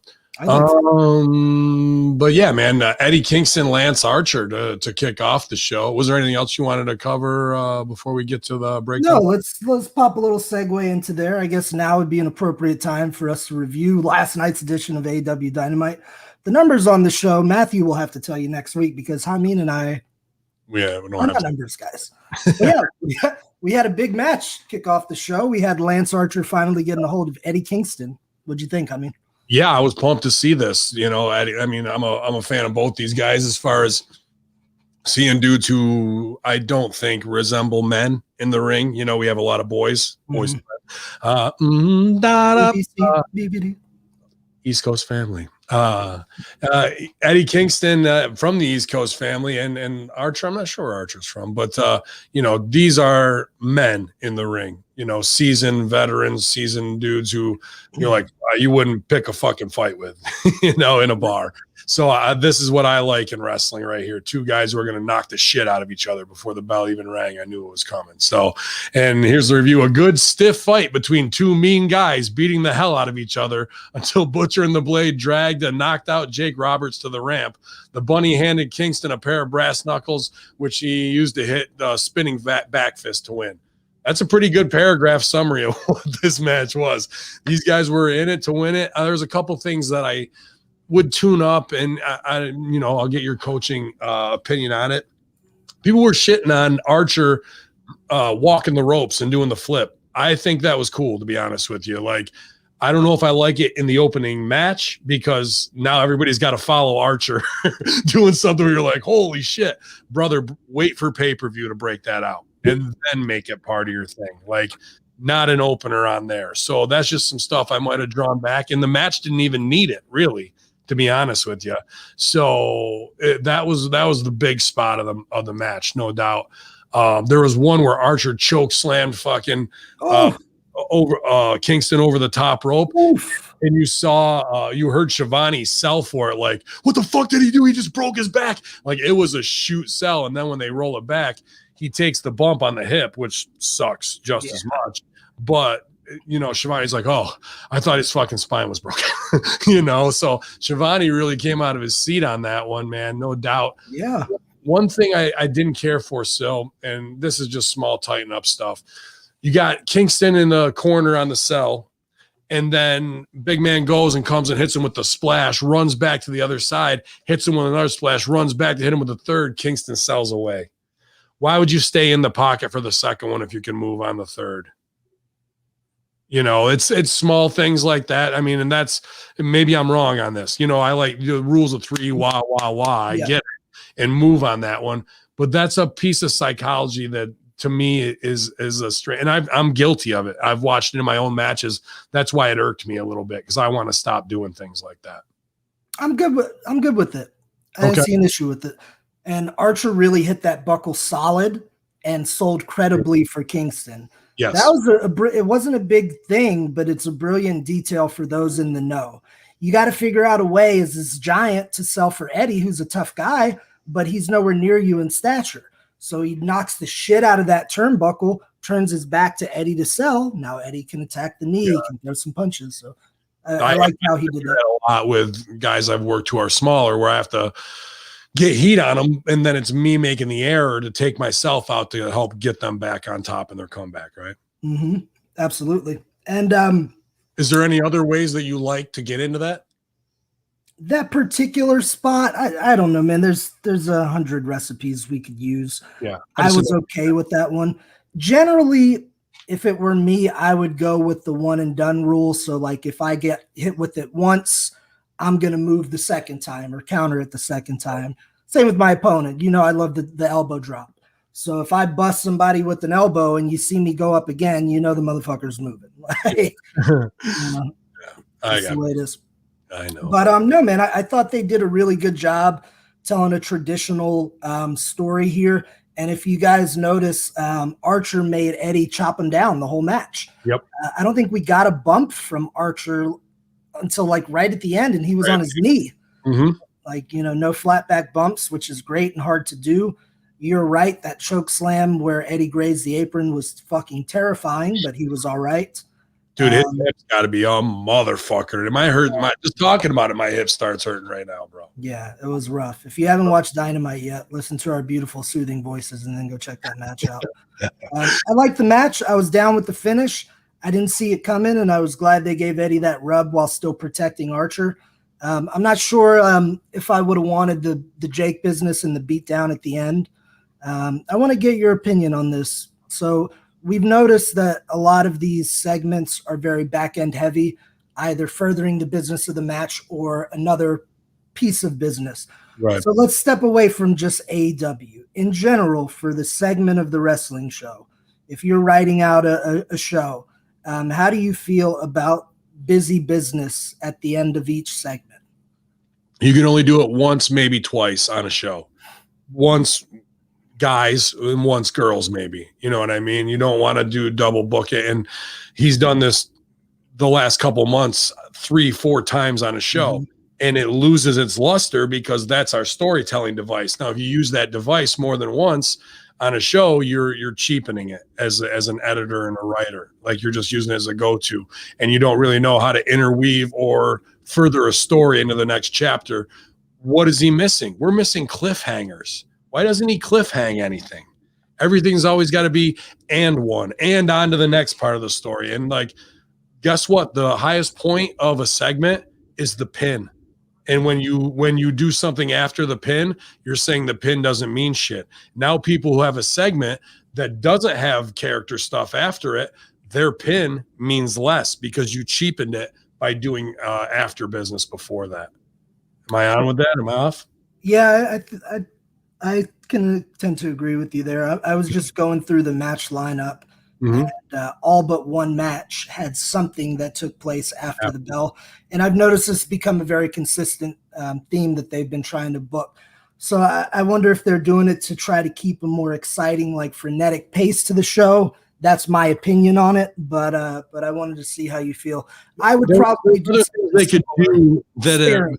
But yeah, man, Eddie Kingston, Lance Archer to kick off the show. Was there anything else you wanted to cover before we get to the breakdown? No, let's pop a little segue into there. I guess now would be an appropriate time for us to review last night's edition of AEW Dynamite. The numbers on the show, Matthew will have to tell you next week because Hamin and I we don't are not numbers guys. We had a big match kick off the show. We had Lance Archer finally getting a hold of Eddie Kingston. What'd you think, Hamin? Yeah, I was pumped to see this. You know, I mean, I'm a fan of both these guys as far as seeing dudes who I don't think resemble men in the ring. You know, we have a lot of boys. BBC. East Coast family. Uh, Eddie Kingston from the East Coast family, and Archer. I'm not sure where Archer's from, but these are men in the ring. Seasoned veterans, seasoned dudes who you're like you wouldn't pick a fucking fight with, in a bar. So this is what I like in wrestling right here. Two guys who are going to knock the shit out of each other before the bell even rang. I knew it was coming. So, and here's the review. A good stiff fight between two mean guys beating the hell out of each other until Butcher and the Blade dragged and knocked out Jake Roberts to the ramp. The bunny handed Kingston a pair of brass knuckles, which he used to hit the spinning back fist to win. That's a pretty good paragraph summary of what this match was. These guys were in it to win it. There's a couple things that I would tune up, and I'll get your coaching opinion on it. People were shitting on Archer walking the ropes and doing the flip. I think that was cool, to be honest with you. Like, I don't know if I like it in the opening match because now everybody's got to follow Archer doing something where you're like, holy shit, brother, wait for pay-per-view to break that out and then make it part of your thing. Like, not an opener on there. So that's just some stuff I might have drawn back, and the match didn't even need it, really, to be honest with you. So that was the big spot of the match, no doubt. There was one where Archer choke slammed fucking over Kingston over the top rope. Oof. And you heard Shivani sell for it, like, what the fuck did he do? He just broke his back. Like, it was a shoot sell. And then when they roll it back, he takes the bump on the hip, which sucks just as much. But Shivani's like, oh, I thought his fucking spine was broken. So Shivani really came out of his seat on that one, man, no doubt. Yeah. One thing I didn't care for, and this is just small tighten up stuff. You got Kingston in the corner on the cell, and then big man goes and comes and hits him with the splash, runs back to the other side, hits him with another splash, runs back to hit him with the third. Kingston sells away. Why would you stay in the pocket for the second one if you can move on the third? It's small things like that. I mean, and that's, maybe I'm wrong on this. I like the rules of three, wah, wah, wah. I get it, and move on that one. But that's a piece of psychology that, to me, is a straight. And I'm guilty of it. I've watched it in my own matches. That's why it irked me a little bit, because I want to stop doing things like that. I'm good with it. I didn't see an issue with it. And Archer really hit that buckle solid and sold credibly for Kingston. Yes. That was it wasn't a big thing, but it's a brilliant detail for those in the know. You got to figure out a way as this giant to sell for Eddie, who's a tough guy, but he's nowhere near you in stature. So he knocks the shit out of that turnbuckle, turns his back to Eddie to sell. Now Eddie can attack the knee, he can throw some punches. So I like how he did that. A lot with guys I've worked who are smaller, where I have to get heat on them, and then it's me making the error to take myself out to help get them back on top in their comeback, right? Mm-hmm. Absolutely. And is there any other ways that you like to get into that? That particular spot, I don't know, man. There's 100 recipes we could use. Yeah, I was okay with that one. Generally, if it were me, I would go with the one and done rule. So, like, if I get hit with it once, I'm going to move the second time or counter it the second time. Same with my opponent. I love the elbow drop. So if I bust somebody with an elbow and you see me go up again, the motherfucker's moving. Like, that's the way it is. I know. But no, man, I thought they did a really good job telling a traditional story here. And if you guys notice, Archer made Eddie chop him down the whole match. Yep. I don't think we got a bump from Archer until like right at the end, and he was on his knee. Mm-hmm. Like, no flat back bumps, which is great and hard to do. You're right. That choke slam where Eddie grazed the apron was fucking terrifying, but he was all right. Dude, his hips got to be a motherfucker. Am I hurting? Just talking about it, my hip starts hurting right now, bro. Yeah, it was rough. If you haven't watched Dynamite yet, listen to our beautiful, soothing voices and then go check that match out. I liked the match. I was down with the finish. I didn't see it coming, and I was glad they gave Eddie that rub while still protecting Archer. I'm not sure if I would have wanted the Jake business and the beatdown at the end. I want to get your opinion on this. So we've noticed that a lot of these segments are very back-end heavy, either furthering the business of the match or another piece of business. Right. So let's step away from just AEW. In general, for the segment of the wrestling show, if you're writing out a show, how do you feel about busy business at the end of each segment? You can only do it once, maybe twice on a show. Once guys and once girls, maybe. You know what I mean? You don't want to do double book it. And he's done this the last couple months 3-4 times on a show. Mm-hmm. And it loses its luster because that's our storytelling device. Now, if you use that device more than once on a show, you're cheapening it as an editor and a writer. Like you're just using it as a go-to, and you don't really know how to interweave or further a story into the next chapter. What is he missing? We're missing cliffhangers. Why doesn't he cliffhang anything? Everything's always got to be and on to the next part of the story. And like, guess what? The highest point of a segment is the pin. And when you do something after the pin, you're saying the pin doesn't mean shit. Now people who have a segment that doesn't have character stuff after it, their pin means less because you cheapened it by doing after business before that. Am I on with that? Am I off? Yeah, I can tend to agree with you there. I was just going through the match lineup. Mm-hmm. And all but one match had something that took place after the bell. And I've noticed this become a very consistent theme that they've been trying to book. So I wonder if they're doing it to try to keep a more exciting, like frenetic pace to the show. That's my opinion on it. But I wanted to see how you feel. I would probably do they could do that.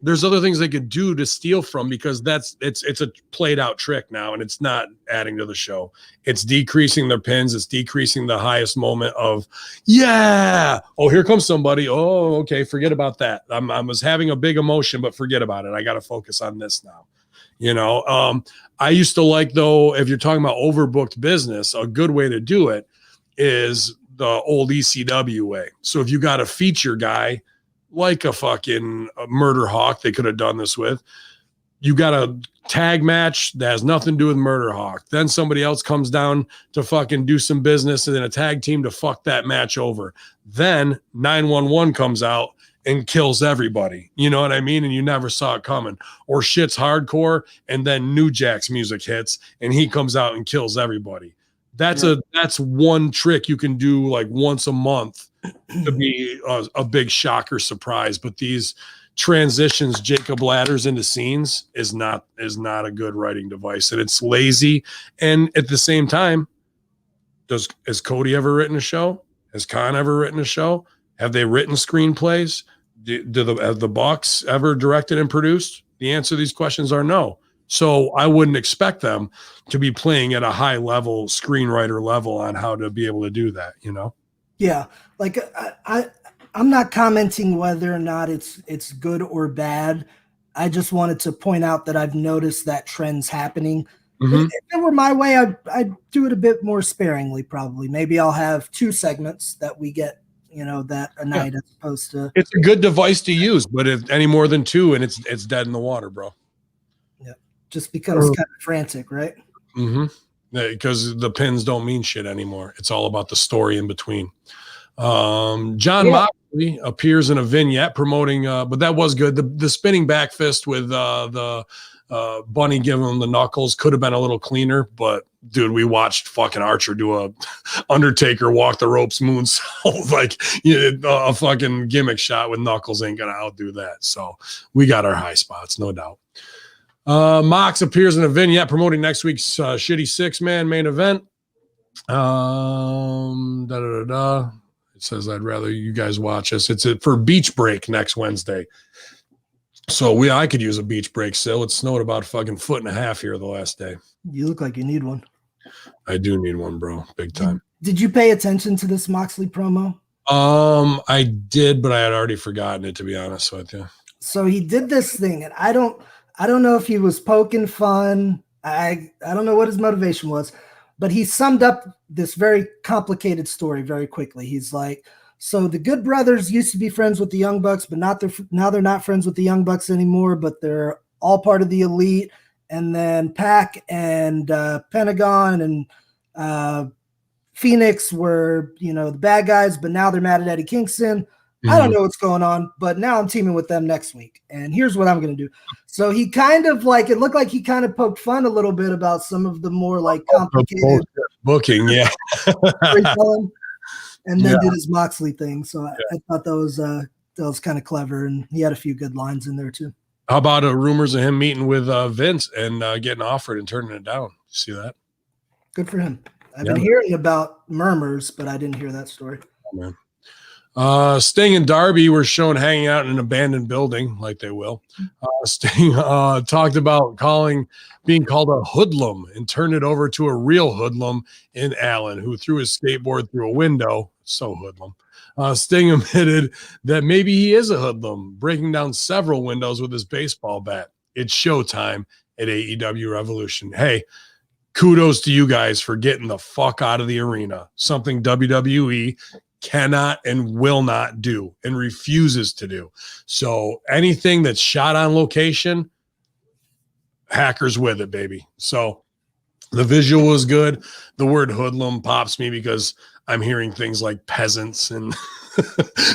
There's other things they could do to steal from, because it's a played out trick now, and it's not adding to the show. It's decreasing their pins. It's decreasing the highest moment of, yeah, oh, here comes somebody. Oh, okay, forget about that. I was having a big emotion, but forget about it. I got to focus on this now. You know, I used to like, though, if you're talking about overbooked business, a good way to do it is the old ECW way. So if you got a feature guy, like a fucking Murder Hawk, they could have done this with. You got a tag match that has nothing to do with Murder Hawk. Then somebody else comes down to fucking do some business, and then a tag team to fuck that match over. Then 911 comes out and kills everybody. You know what I mean? And you never saw it coming. Or shit's hardcore, and then New Jack's music hits, and he comes out and kills everybody. That's one trick you can do like once a month to be a big shocker surprise. But these transitions, Jacob Ladders into scenes is not a good writing device, and it's lazy. And at the same time, has Cody ever written a show? Has Khan ever written a show? Have they written screenplays? Have the Bucks ever directed and produced? The answer to these questions are no. So I wouldn't expect them to be playing at a high level, screenwriter level, on how to be able to do that, you know? Yeah. Like I'm not commenting whether or not it's good or bad. I just wanted to point out that I've noticed that trend's happening. Mm-hmm. If it were my way, I'd do it a bit more sparingly, probably. Maybe I'll have 2 segments that we get, that a night as opposed to. It's a good device to use, but if any more than 2, and it's dead in the water, bro. Yeah. Just becomes kind of frantic, right? Mm-hmm. Because the pins don't mean shit anymore. It's all about the story in between. John Moxley appears in a vignette promoting, but that was good. The spinning back fist with the Bunny giving him the knuckles could have been a little cleaner, but dude, we watched fucking Archer do a Undertaker walk the ropes moonsault. Like, a fucking gimmick shot with knuckles ain't gonna outdo that. So we got our high spots, no doubt. Mox appears in a vignette promoting next week's shitty 6-man main event. It says, I'd rather you guys watch us. It's for Beach Break next Wednesday. So I could use a beach break still. It snowed about a fucking 1.5 feet here the last day. You look like you need one. I do need one, bro. Big time. Did you pay attention to this Moxley promo? I did, but I had already forgotten it, to be honest with you. So he did this thing, and I don't know if he was poking fun. I don't know what his motivation was, but he summed up this very complicated story very quickly. He's like, so the Good Brothers used to be friends with the Young Bucks, but now they're not friends with the Young Bucks anymore, but they're all part of the Elite. And then Pac and Pentagon and Phoenix were, the bad guys, but now they're mad at Eddie Kingston. Mm-hmm. I don't know what's going on, but now I'm teaming with them next week. And here's what I'm going to do. So he kind of it looked like he kind of poked fun a little bit about some of the more complicated booking. Yeah. And then did his Moxley thing. So I thought that was kind of clever. And he had a few good lines in there too. How about rumors of him meeting with Vince and getting offered and turning it down? See that? Good for him. I've been hearing about murmurs, but I didn't hear that story. Oh, man. Sting and Darby were shown hanging out in an abandoned building, like they will. Sting talked about being called a hoodlum and turned it over to a real hoodlum in Allen, who threw his skateboard through a window. So hoodlum. Sting admitted that maybe he is a hoodlum, breaking down several windows with his baseball bat. It's showtime at AEW Revolution. Hey, kudos to you guys for getting the fuck out of the arena, something WWE cannot and will not do and refuses to do. So anything that's shot on location, hackers with it, baby. So the visual was good. The word hoodlum pops me because I'm hearing things like peasants and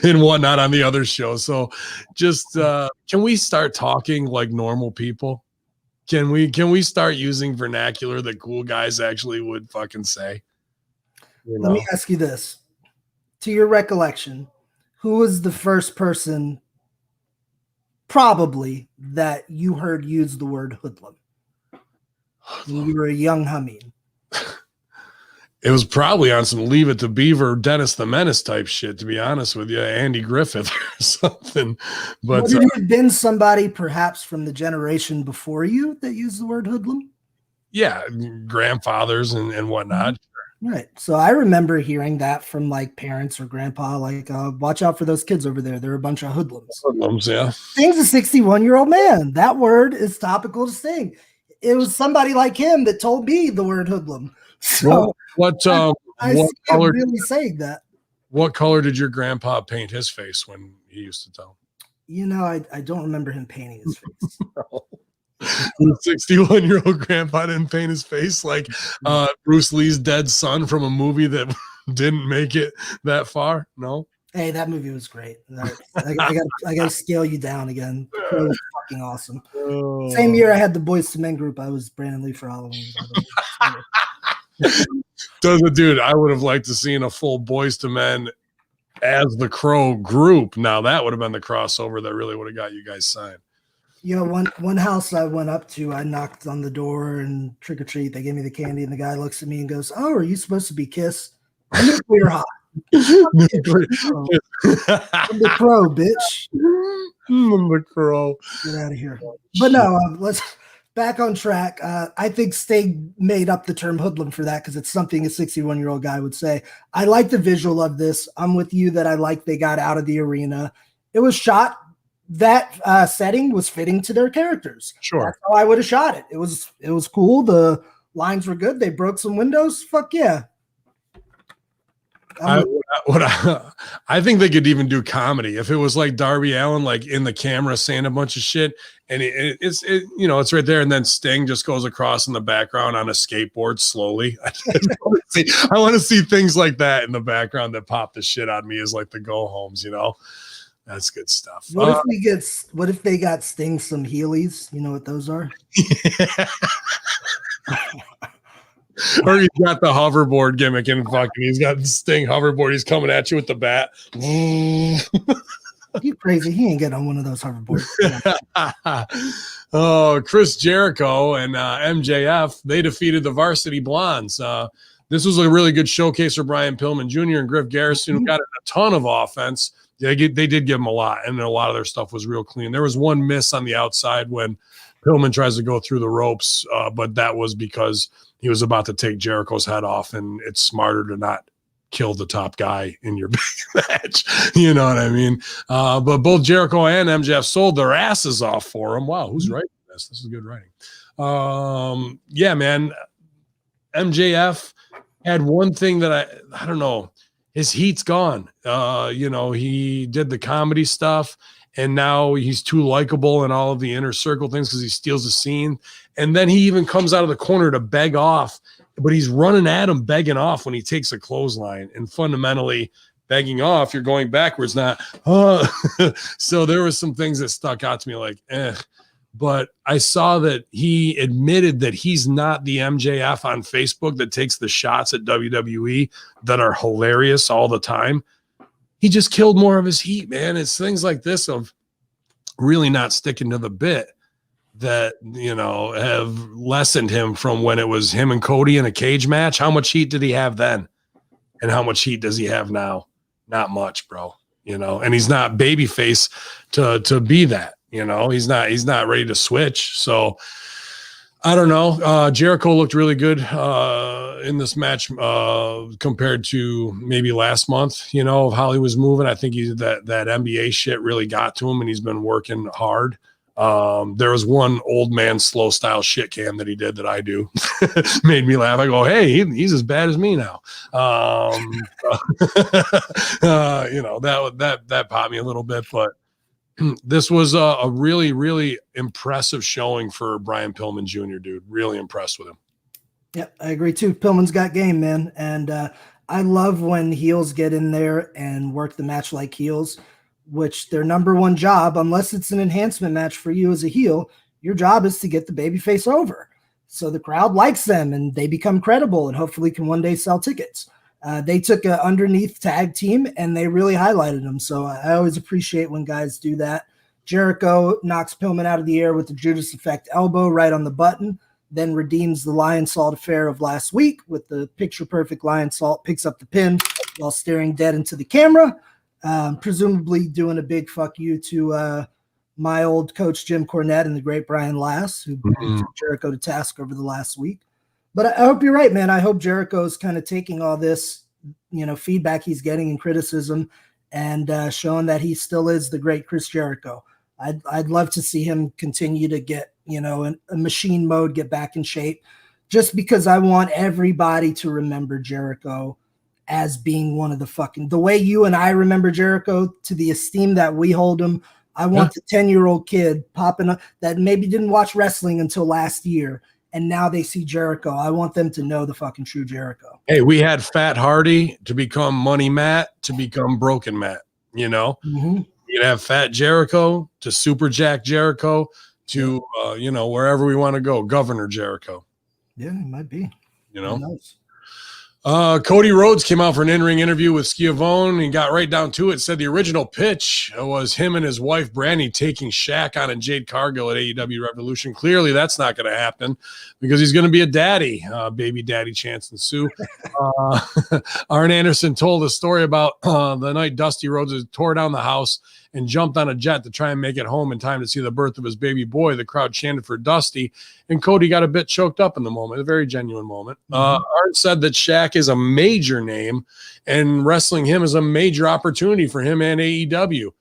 and whatnot on the other show. So just can we start talking like normal people? Can we start using vernacular that cool guys actually would fucking say? Let me ask you this. To your recollection, who was the first person probably that you heard use the word hoodlum when you were a young Hamin? It was probably on some Leave It to Beaver, Dennis the Menace type shit, to be honest with you, Andy Griffith or something. But would it have been somebody perhaps from the generation before you that used the word hoodlum? Yeah, grandfathers and whatnot. Right. So I remember hearing that from like parents or grandpa, like, watch out for those kids over there. They're a bunch of hoodlums. Hoodlums, yeah. Sting's a 61-year-old man. That word is topical to Sting. It was somebody like him that told me the word hoodlum. So what color really saying that? What color did your grandpa paint his face when he used to tell? You know, I don't remember him painting his face. No. 61-year-old grandpa didn't paint his face like Bruce Lee's dead son from a movie that didn't make it that far. No. Hey, that movie was great. I got to scale you down again. It was fucking awesome. Oh. Same year I had the Boys to Men group. I was Brandon Lee for Halloween. Dude, I would have liked to seen a full Boys to Men as the Crow group. Now that would have been the crossover that really would have got you guys signed. You know, one house I went up to, I knocked on the door and trick or treat. They gave me the candy, and the guy looks at me and goes, "Oh, are you supposed to be Kiss?" I knew we were hot. I'm the Crow, bitch. I'm the Crow. Get out of here. But no, let's back on track. I think Sting made up the term hoodlum for that because it's something a 61-year-old guy would say. I like the visual of this. I'm with you that I like they got out of the arena. It was shot. That setting was fitting to their characters. Sure. That's how I would have shot it. It was cool. The lines were good. They broke some windows. Fuck yeah. I think they could even do comedy if it was like Darby Allin, like in the camera saying a bunch of shit, and it's right there, and then Sting just goes across in the background on a skateboard slowly. I want to see things like that in the background that pop the shit out of me as like the go homes, That's good stuff. What if they got Sting some Heelys? You know what those are? Yeah. Or he's got the hoverboard gimmick and fucking he's got the Sting hoverboard. He's coming at you with the bat. You crazy. He ain't getting on one of those hoverboards. Oh, Chris Jericho and MJF, they defeated the Varsity Blondes. This was a really good showcase for Brian Pillman Jr. and Griff Garrison, who got a ton of offense. They did give them a lot, and a lot of their stuff was real clean. There was one miss on the outside when Pillman tries to go through the ropes, but that was because he was about to take Jericho's head off, and it's smarter to not kill the top guy in your big match. You know what I mean? But both Jericho and MJF sold their asses off for him. Wow, who's writing this? This is good writing. Yeah, man. MJF had one thing that I don't know. His heat's gone. He did the comedy stuff, and now he's too likable in all of the inner circle things because he steals the scene. And then he even comes out of the corner to beg off, but he's running at him, begging off when he takes a clothesline. And fundamentally, begging off, you're going backwards, not, So there was some things that stuck out to me like, But I saw that he admitted that he's not the MJF on Facebook that takes the shots at WWE that are hilarious all the time. He just killed more of his heat, man. It's things like this of really not sticking to the bit that, you know, have lessened him from when it was him and Cody in a cage match. How much heat did he have then? And how much heat does he have now? Not much, bro. You know, and he's not babyface to be that, you know, he's not ready to switch. So I don't know. Jericho looked really good in this match compared to maybe last month, you know, of how he was moving. I think that NBA shit really got to him, and he's been working hard. There was one old man slow style shit cam that he did that I do. Made me laugh. I go, hey, he's as bad as me now. You know, that popped me a little bit, but this was a really, really impressive showing for Brian Pillman Jr., dude. Really impressed with him. Yep, I agree too. Pillman's got game, man. And I love when heels get in there and work the match like heels, which their number one job, unless it's an enhancement match for you as a heel, your job is to get the babyface over. So the crowd likes them and they become credible and hopefully can one day sell tickets. They took an underneath tag team and they really highlighted them. So I always appreciate when guys do that. Jericho knocks Pillman out of the air with the Judas Effect elbow right on the button, then redeems the Lion Salt affair of last week with the picture perfect Lion Salt, picks up the pin while staring dead into the camera, presumably doing a big fuck you to my old coach Jim Cornette and the great Brian Lass, who took Jericho to task over the last week. But I hope you're right, man. I hope Jericho's kind of taking all this, you know, feedback he's getting and criticism and showing that he still is the great Chris Jericho. I'd love to see him continue to get, you know, a machine mode, get back in shape, just because I want everybody to remember Jericho as being one of the way you and I remember Jericho, to the esteem that we hold him. I want the 10-year-old kid popping up that maybe didn't watch wrestling until last year, and now they see Jericho. I want them to know the fucking true Jericho. Hey, we had Fat Hardy to become Money Matt to become Broken Matt, you know? Mm-hmm. You have Fat Jericho to Super Jack Jericho to, you know, wherever we want to go, Governor Jericho. Yeah, it might be. You know? Cody Rhodes came out for an in-ring interview with Schiavone and got right down to it. Said the original pitch was him and his wife Brandy taking Shaq on and Jade Cargill at AEW Revolution. Clearly that's not going to happen because he's going to be a daddy, baby daddy Chance and Sue. Arn Anderson told a story about the night Dusty Rhodes tore down the house and jumped on a jet to try and make it home in time to see the birth of his baby boy. The crowd chanted for Dusty, and Cody got a bit choked up in the moment, a very genuine moment. Art said that Shaq is a major name, and wrestling him is a major opportunity for him and AEW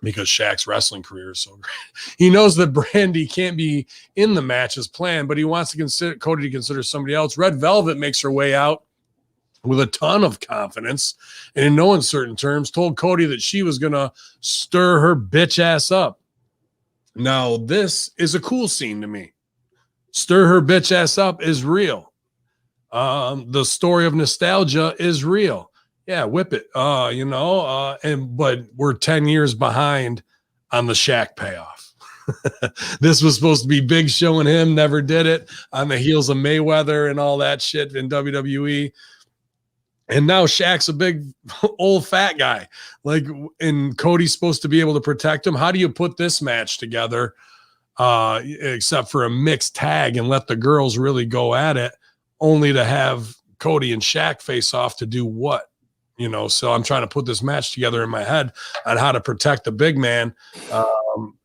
because Shaq's wrestling career is so great. He knows that Brandy can't be in the match as planned, but he wants to Cody to consider somebody else. Red Velvet makes her way out with a ton of confidence and in no uncertain terms told Cody that she was going to stir her bitch ass up. Now, this is a cool scene to me. Stir her bitch ass up is real. The story of nostalgia is real. Yeah, whip it. You know, but we're 10 years behind on the Shaq payoff. This was supposed to be Big Show and him, never did it, on the heels of Mayweather and all that shit in WWE. And now Shaq's a big old fat guy, and Cody's supposed to be able to protect him. How do you put this match together, except for a mixed tag and let the girls really go at it, only to have Cody and Shaq face off to do what? You know, so I'm trying to put this match together in my head on how to protect the big man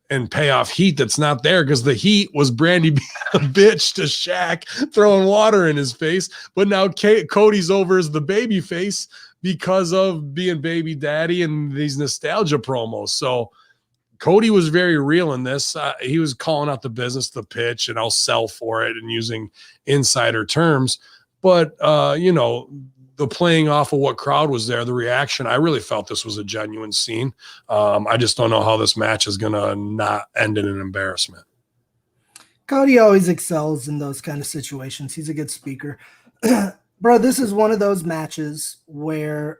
and pay off heat that's not there, because the heat was Brandy being a bitch to Shaq, throwing water in his face. But now Cody's over as the baby face because of being baby daddy and these nostalgia promos. So Cody was very real in this. He was calling out the business, the pitch, and I'll sell for it and using insider terms. But, you know, the playing off of what crowd was there, the reaction, I really felt this was a genuine scene. I just don't know how this match is going to not end in an embarrassment. Cody always excels in those kind of situations. He's a good speaker. Bro, this is one of those matches where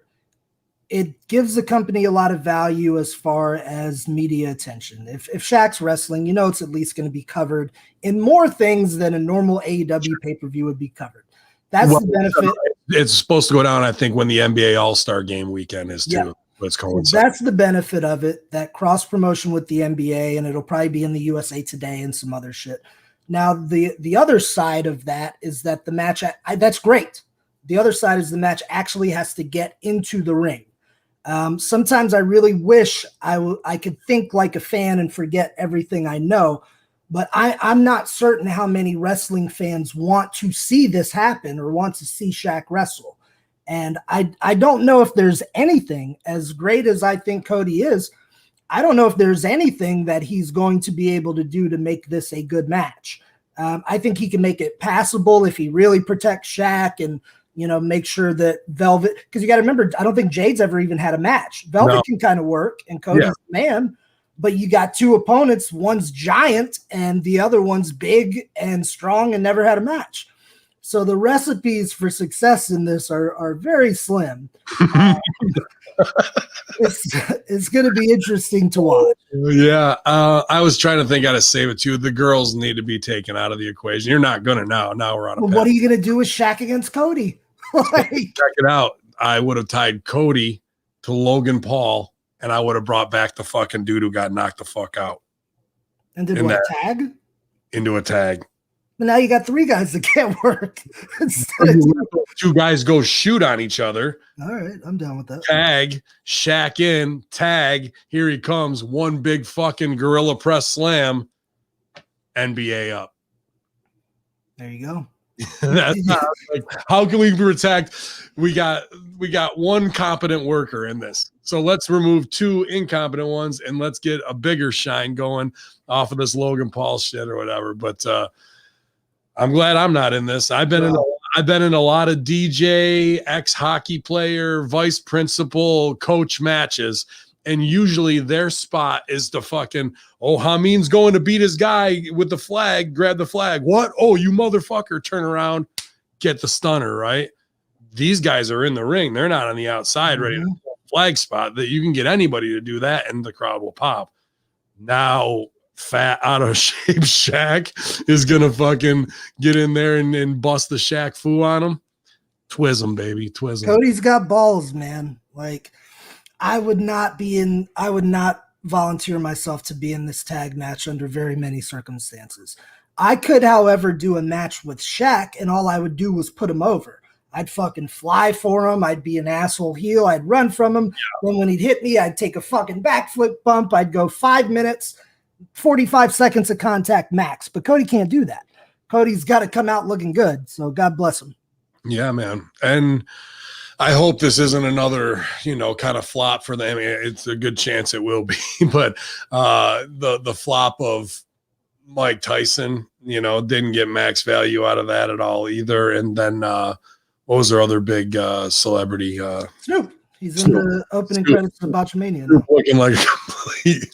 it gives the company a lot of value as far as media attention. If Shaq's wrestling, you know it's at least going to be covered in more things than a normal AEW pay-per-view would be covered. That's the benefit. It's supposed to go down, I think, when the NBA All-Star Game weekend is too. Let's So that's the benefit of it, that cross promotion with the NBA, and it'll probably be in the USA Today and some other shit. Now, the other side of that is that the match, that's great. The other side is the match actually has to get into the ring. Sometimes I really wish I could think like a fan and forget everything I know, but I'm not certain how many wrestling fans want to see this happen or want to see Shaq wrestle. And I don't know if there's anything, as great as I think Cody is, I don't know if there's anything that he's going to be able to do to make this a good match. I think he can make it passable if he really protects Shaq and, make sure that Velvet, because you got to remember, I don't think Jade's ever even had a match. Velvet can kind of work, and Cody's the man, but you got two opponents. One's giant and the other one's big and strong and never had a match. So the recipes for success in this are very slim. It's going to be interesting to watch. Yeah, I was trying to think how to save it too. The girls need to be taken out of the equation. You're not going to now. Now we're on a path. What are you going to do with Shaq against Cody? Check it out. I would have tied Cody to Logan Paul, and I would have brought back the fucking dude who got knocked the fuck out. And did what, tag? Into a tag. But now you got three guys that can't work. Two guys go shoot on each other. All right, I'm down with that. Tag, Shaq in, tag, here he comes. One big fucking gorilla press slam, NBA up. There you go. That's not like, how can we protect? We got one competent worker in this. So let's remove two incompetent ones and let's get a bigger shine going off of this Logan Paul shit or whatever. But I'm glad I'm not in this. I've been in a lot of DJ, ex-hockey player, vice principal, coach matches, and usually their spot is the fucking, Hamin's going to beat his guy with the flag, grab the flag. What? Oh, you motherfucker, turn around, get the stunner, right? These guys are in the ring. They're not on the outside ready to flag spot. That you can get anybody to do that and the crowd will pop. Now, fat, out of shape Shaq is going to fucking get in there and bust the Shaq foo on him. Twiz him, baby. Twiz him. Cody's got balls, man. Like, I would not volunteer myself to be in this tag match under very many circumstances. I could, however, do a match with Shaq, and all I would do was put him over. I'd fucking fly for him. I'd be an asshole heel. I'd run from him. Then when he'd hit me, I'd take a fucking backflip bump. I'd go 5 minutes, 45 seconds of contact max. But Cody can't do that. Cody's got to come out looking good. So God bless him. Yeah, man. And I hope this isn't another, kind of flop for them. I mean, it's a good chance it will be, but the flop of Mike Tyson, didn't get max value out of that at all either. And then what was their other big celebrity? Snoop. He's in the opening credits of Botchamania. Looking like a complete.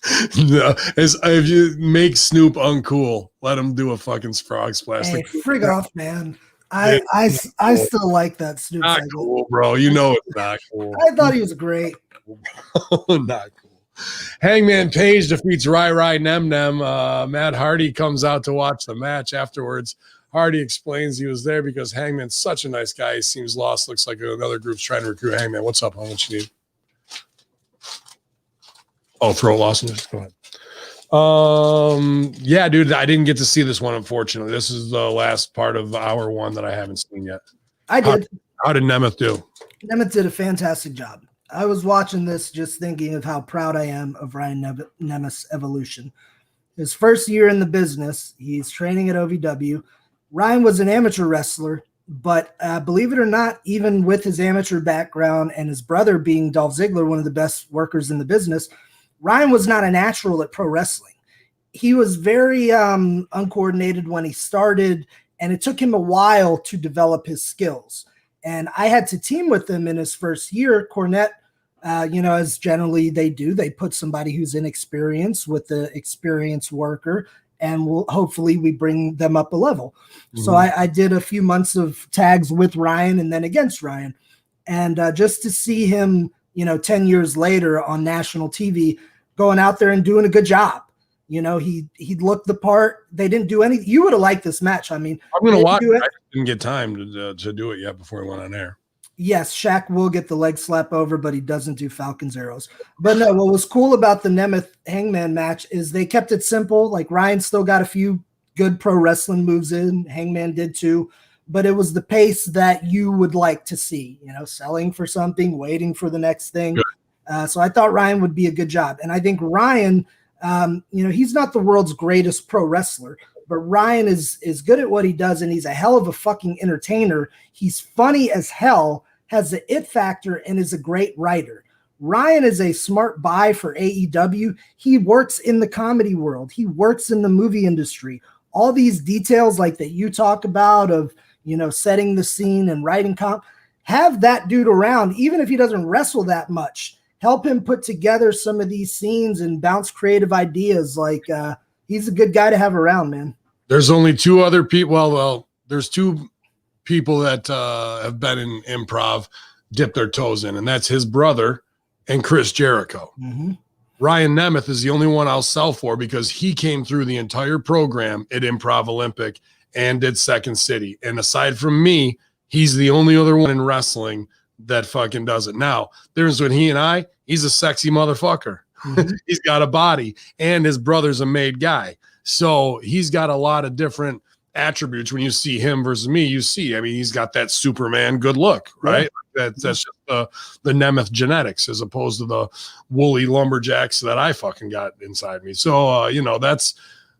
If you make Snoop uncool, let him do a fucking frog splash. Hey, frig off, man. I still like that Snoop. Not cool, bro. It's not cool. I thought he was great. Not cool. Hangman Page defeats Rai Nem Nem. Matt Hardy comes out to watch the match afterwards. Hardy explains he was there because Hangman's such a nice guy. He seems lost. Looks like another group's trying to recruit Hangman. What's up? How much you need? Oh, throat loss. Go ahead. Yeah, dude, I didn't get to see this one, unfortunately. This is the last part of hour one that I haven't seen yet. I did. How did Nemeth do? Nemeth did a fantastic job. I was watching this just thinking of how proud I am of Ryan Nemeth's evolution. His first year in the business, he's training at OVW. Ryan was an amateur wrestler, but believe it or not, even with his amateur background and his brother being Dolph Ziggler, one of the best workers in the business, Ryan was not a natural at pro wrestling. He was very uncoordinated when he started, and it took him a while to develop his skills. And I had to team with him in his first year. Cornette, as generally they do, they put somebody who's inexperienced with the experienced worker, and hopefully we bring them up a level. Mm-hmm. So I did a few months of tags with Ryan and then against Ryan. And just to see him, 10 years later on national TV, going out there and doing a good job. He looked the part. They didn't do anything. You would have liked this match. I mean, I'm going to watch it. I didn't get time to do it yet before it went on air. Yes, Shaq will get the leg slap over, but he doesn't do Falcon's arrows. But no, what was cool about the Nemeth Hangman match is they kept it simple. Like Ryan still got a few good pro wrestling moves in. Hangman did too. But it was the pace that you would like to see, selling for something, waiting for the next thing. So I thought Ryan would be a good job. And I think Ryan, he's not the world's greatest pro wrestler, but Ryan is good at what he does, and he's a hell of a fucking entertainer. He's funny as hell, has the it factor, and is a great writer. Ryan is a smart buy for AEW. He works in the comedy world. He works in the movie industry. All these details like that you talk about of, setting the scene and writing have that dude around, even if he doesn't wrestle that much. Help him put together some of these scenes and bounce creative ideas. Like, he's a good guy to have around, man. There's only two other people. Well, there's two people that have been in improv, dipped their toes in, and that's his brother and Chris Jericho. Mm-hmm. Ryan Nemeth is the only one I'll sell for because he came through the entire program at Improv Olympic and did Second City. And aside from me, he's the only other one in wrestling that fucking does it. Now, there's when he and I, he's a sexy motherfucker. Mm-hmm. He's got a body, and his brother's a made guy. So he's got a lot of different attributes. When you see him versus me, he's got that Superman good look, right? Yeah. That's just the Nemeth genetics as opposed to the woolly lumberjacks that I fucking got inside me. So,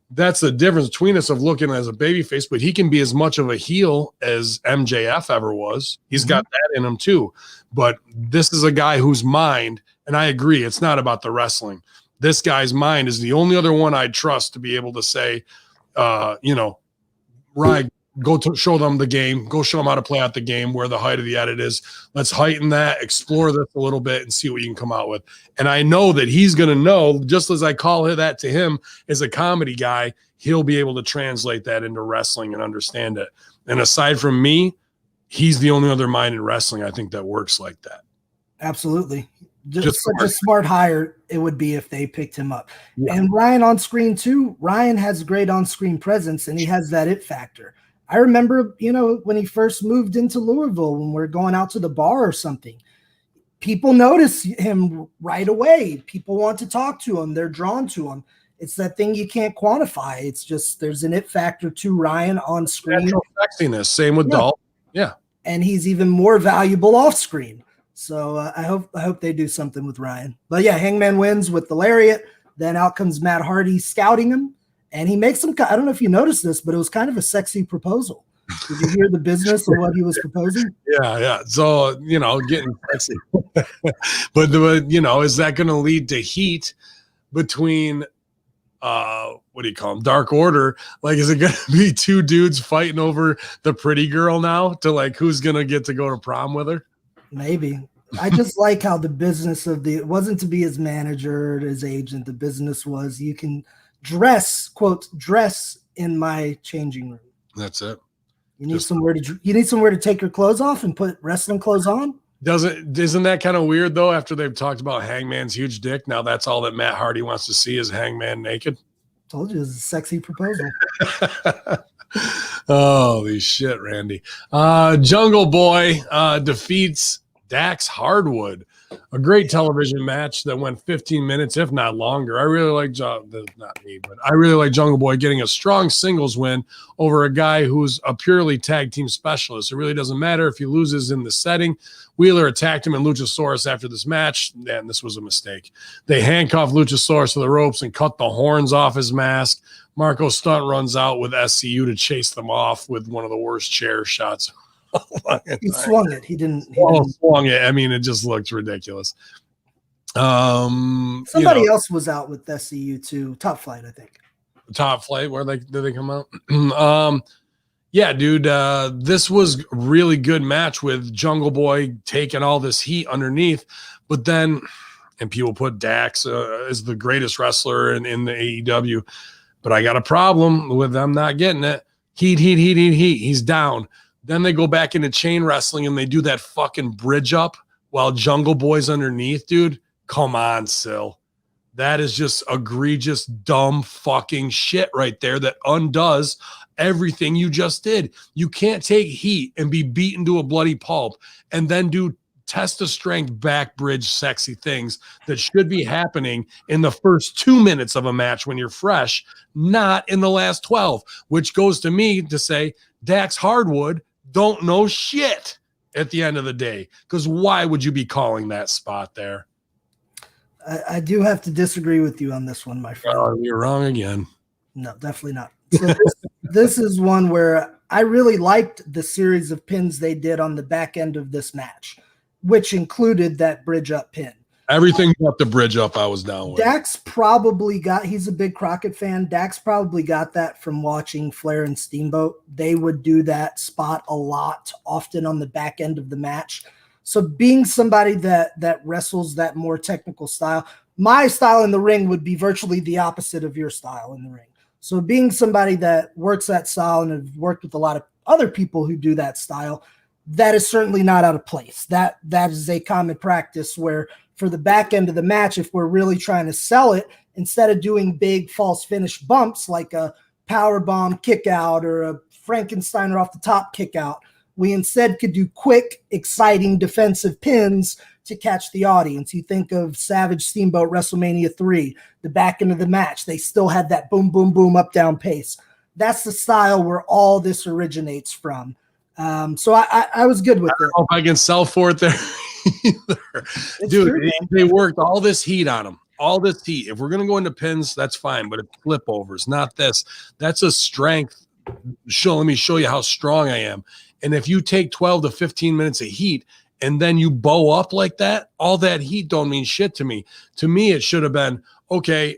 that's the difference between us of looking as a babyface, but he can be as much of a heel as MJF ever was. He's got that in him too. But this is a guy whose mind, and I agree, it's not about the wrestling. This guy's mind is the only other one I'd trust to be able to say, Ryan, go to show them the game, go show them how to play out the game, where the height of the edit is. Let's heighten that, explore this a little bit and see what you can come out with. And I know that he's going to know, just as I call that to him as a comedy guy, he'll be able to translate that into wrestling and understand it. And aside from me, he's the only other mind in wrestling I think that works like that. Absolutely. Just such a smart hire it would be if they picked him up. Yeah. And Ryan on screen too. Ryan has great on-screen presence, and he has that it factor. I remember, when he first moved into Louisville, when we're going out to the bar or something, people notice him right away. People want to talk to him. They're drawn to him. It's that thing you can't quantify. It's just there's an it factor to Ryan on screen. Natural sexiness. Same with Dolph. Yeah. And he's even more valuable off screen. So I hope they do something with Ryan. But yeah, Hangman wins with the lariat. Then out comes Matt Hardy scouting him. And he makes some, I don't know if you noticed this, but it was kind of a sexy proposal. Did you hear the business of what he was proposing? Yeah. So, getting sexy. but is that going to lead to heat between, what do you call them? Dark Order? Like, is it going to be two dudes fighting over the pretty girl now to like, who's going to get to go to prom with her? Maybe. I just like how the business it wasn't to be his manager or his agent. The business was you can dress in my changing room. That's it. You need somewhere to take your clothes off and put wrestling clothes on. Isn't that kind of weird though? After they've talked about Hangman's huge dick, now that's all that Matt Hardy wants to see is Hangman naked. Told you it was a sexy proposal. Holy shit, Randy. Jungle Boy defeats Dax Hardwood. A great television match that went 15 minutes, if not longer. I really like I really like Jungle Boy getting a strong singles win over a guy who's a purely tag team specialist. It really doesn't matter if he loses in the setting. Wheeler attacked him in Luchasaurus after this match, and this was a mistake. They handcuffed Luchasaurus to the ropes and cut the horns off his mask. Marco Stunt runs out with SCU to chase them off with one of the worst chair shots. He swung it. He didn't. Swung it. I mean, it just looked ridiculous. Somebody else was out with SCU too. Top Flight, I think. Top Flight. Did they come out? Yeah, dude. This was really good match with Jungle Boy taking all this heat underneath, but then, and people put Dax as the greatest wrestler in the AEW, but I got a problem with them not getting it. Heat. He's down. Then they go back into chain wrestling and they do that fucking bridge up while Jungle Boy's underneath, dude. Come on, Sil. That is just egregious, dumb fucking shit right there that undoes everything you just did. You can't take heat and be beaten to a bloody pulp and then do test of strength back bridge sexy things that should be happening in the first 2 minutes of a match when you're fresh, not in the last 12, which goes to me to say Dax Hardwood don't know shit at the end of the day, because why would you be calling that spot there? I do have to disagree with you on this one, my friend. Oh, you're wrong again. No, definitely not. So this is one where I really liked the series of pins they did on the back end of this match, which included that bridge up pin. Everything but the bridge up I was down with. Dax probably he's a big Crockett fan. Dax probably got that from watching Flair and Steamboat. They would do that spot a lot, often on the back end of the match. So being somebody that wrestles that more technical style, my style in the ring would be virtually the opposite of your style in the ring. So being somebody that works that style and have worked with a lot of other people who do that style, that is certainly not out of place. That is a common practice where for the back end of the match, if we're really trying to sell it, instead of doing big false finish bumps like a power bomb kick out or a Frankensteiner off the top kick out, we instead could do quick, exciting defensive pins to catch the audience. You think of Savage Steamboat WrestleMania 3, the back end of the match, they still had that boom, boom, boom, up, down pace. That's the style where all this originates from. So I was good with it. I don't know if I can sell for it there either. Dude, true, they worked all this heat on them. All this heat. If we're going to go into pins, that's fine, but it's flip overs, not this. That's a strength. Let me show you how strong I am. And if you take 12 to 15 minutes of heat and then you bow up like that, all that heat don't mean shit to me. To me, it should have been, okay,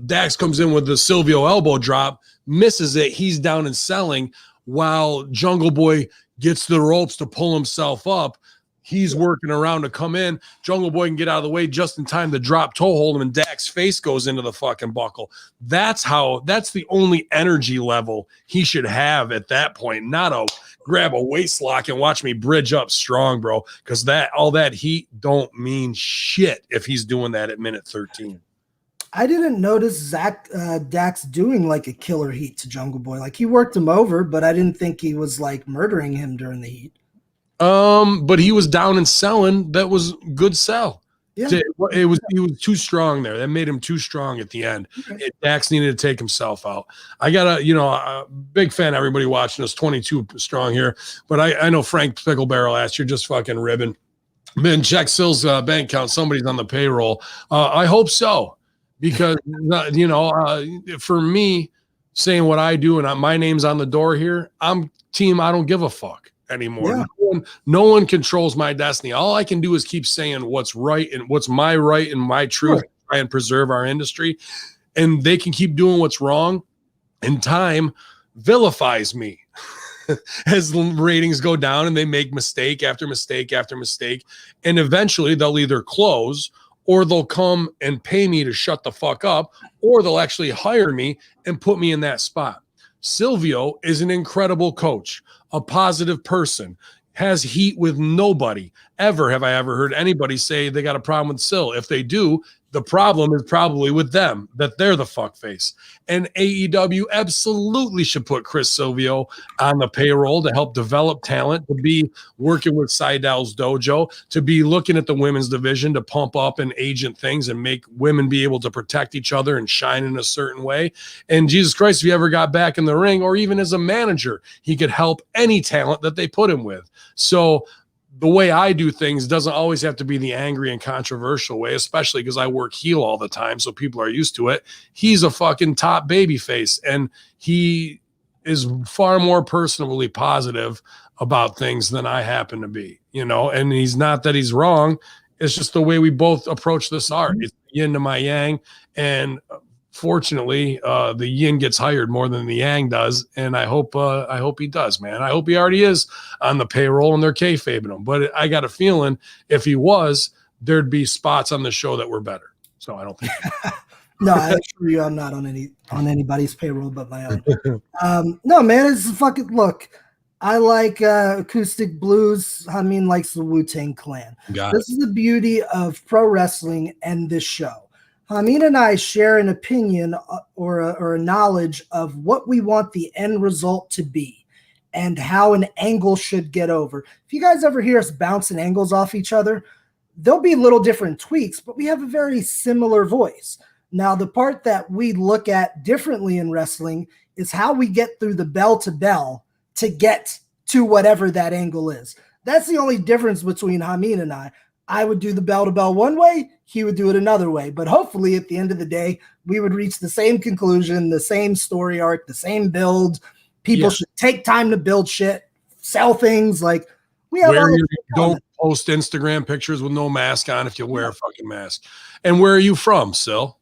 Dax comes in with the Silvio elbow drop, misses it, he's down and selling, while Jungle Boy gets the ropes to pull himself up. He's working around to come in. Jungle Boy can get out of the way just in time to drop toe hold him, and Dak's face goes into the fucking buckle. That's the only energy level he should have at that point, not a grab a waist lock and watch me bridge up strong, bro, because all that heat don't mean shit if he's doing that at minute 13. I didn't notice Dax doing like a killer heat to Jungle Boy. Like he worked him over, but I didn't think he was like murdering him during the heat. But he was down and selling. That was good sell. Yeah. He was too strong there. That made him too strong at the end. Okay. Dax needed to take himself out. I got a big fan. Everybody watching us, 22 strong here. But I know Frank Picklebarrel asked, you're just fucking ribbing. Man, check Sil's bank account. Somebody's on the payroll. I hope so, because for me, saying what I do and my name's on the door here, I'm team. I don't give a fuck anymore. Yeah. No one controls my destiny. All I can do is keep saying what's right and what's my right and my truth, right. Try and preserve our industry, and they can keep doing what's wrong, and time vilifies me as the ratings go down and they make mistake after mistake after mistake, and eventually they'll either close or they'll come and pay me to shut the fuck up, or they'll actually hire me and put me in that spot. Silvio is an incredible coach, a positive person, has heat with nobody. Ever have I ever heard anybody say they got a problem with Sil? If they do, the problem is probably with them, that they're the fuckface. And AEW absolutely should put Chris Silvio on the payroll to help develop talent, to be working with Seidel's dojo, to be looking at the women's division to pump up and agent things and make women be able to protect each other and shine in a certain way. And Jesus Christ, if he ever got back in the ring, or even as a manager, he could help any talent that they put him with. So the way I do things doesn't always have to be the angry and controversial way, especially because I work heel all the time, so people are used to it. He's a fucking top baby face, and he is far more personally positive about things than I happen to be, and he's not that he's wrong. It's just the way we both approach this art. It's yin to my yang, and fortunately, the yin gets hired more than the yang does, and I hope he does, man. I hope he already is on the payroll and they're kayfabing him. But I got a feeling if he was, there'd be spots on the show that were better. So I don't think. No, I assure you, I'm not on anybody's payroll but my own. No, man, it's fucking look. I like acoustic blues. Hamin likes the Wu-Tang Clan. This is the beauty of pro wrestling and this show. Hamin and I share an opinion or a knowledge of what we want the end result to be and how an angle should get over. If you guys ever hear us bouncing angles off each other, there'll be little different tweaks, but we have a very similar voice. Now, the part that we look at differently in wrestling is how we get through the bell to bell to get to whatever that angle is. That's the only difference between Hamin and I. I would do the bell to bell one way, he would do it another way. But hopefully at the end of the day, we would reach the same conclusion, the same story arc, the same build. People should take time to build shit, sell things. Like we have don't post Instagram pictures with no mask on if you wear a fucking mask. And where are you from, Sil?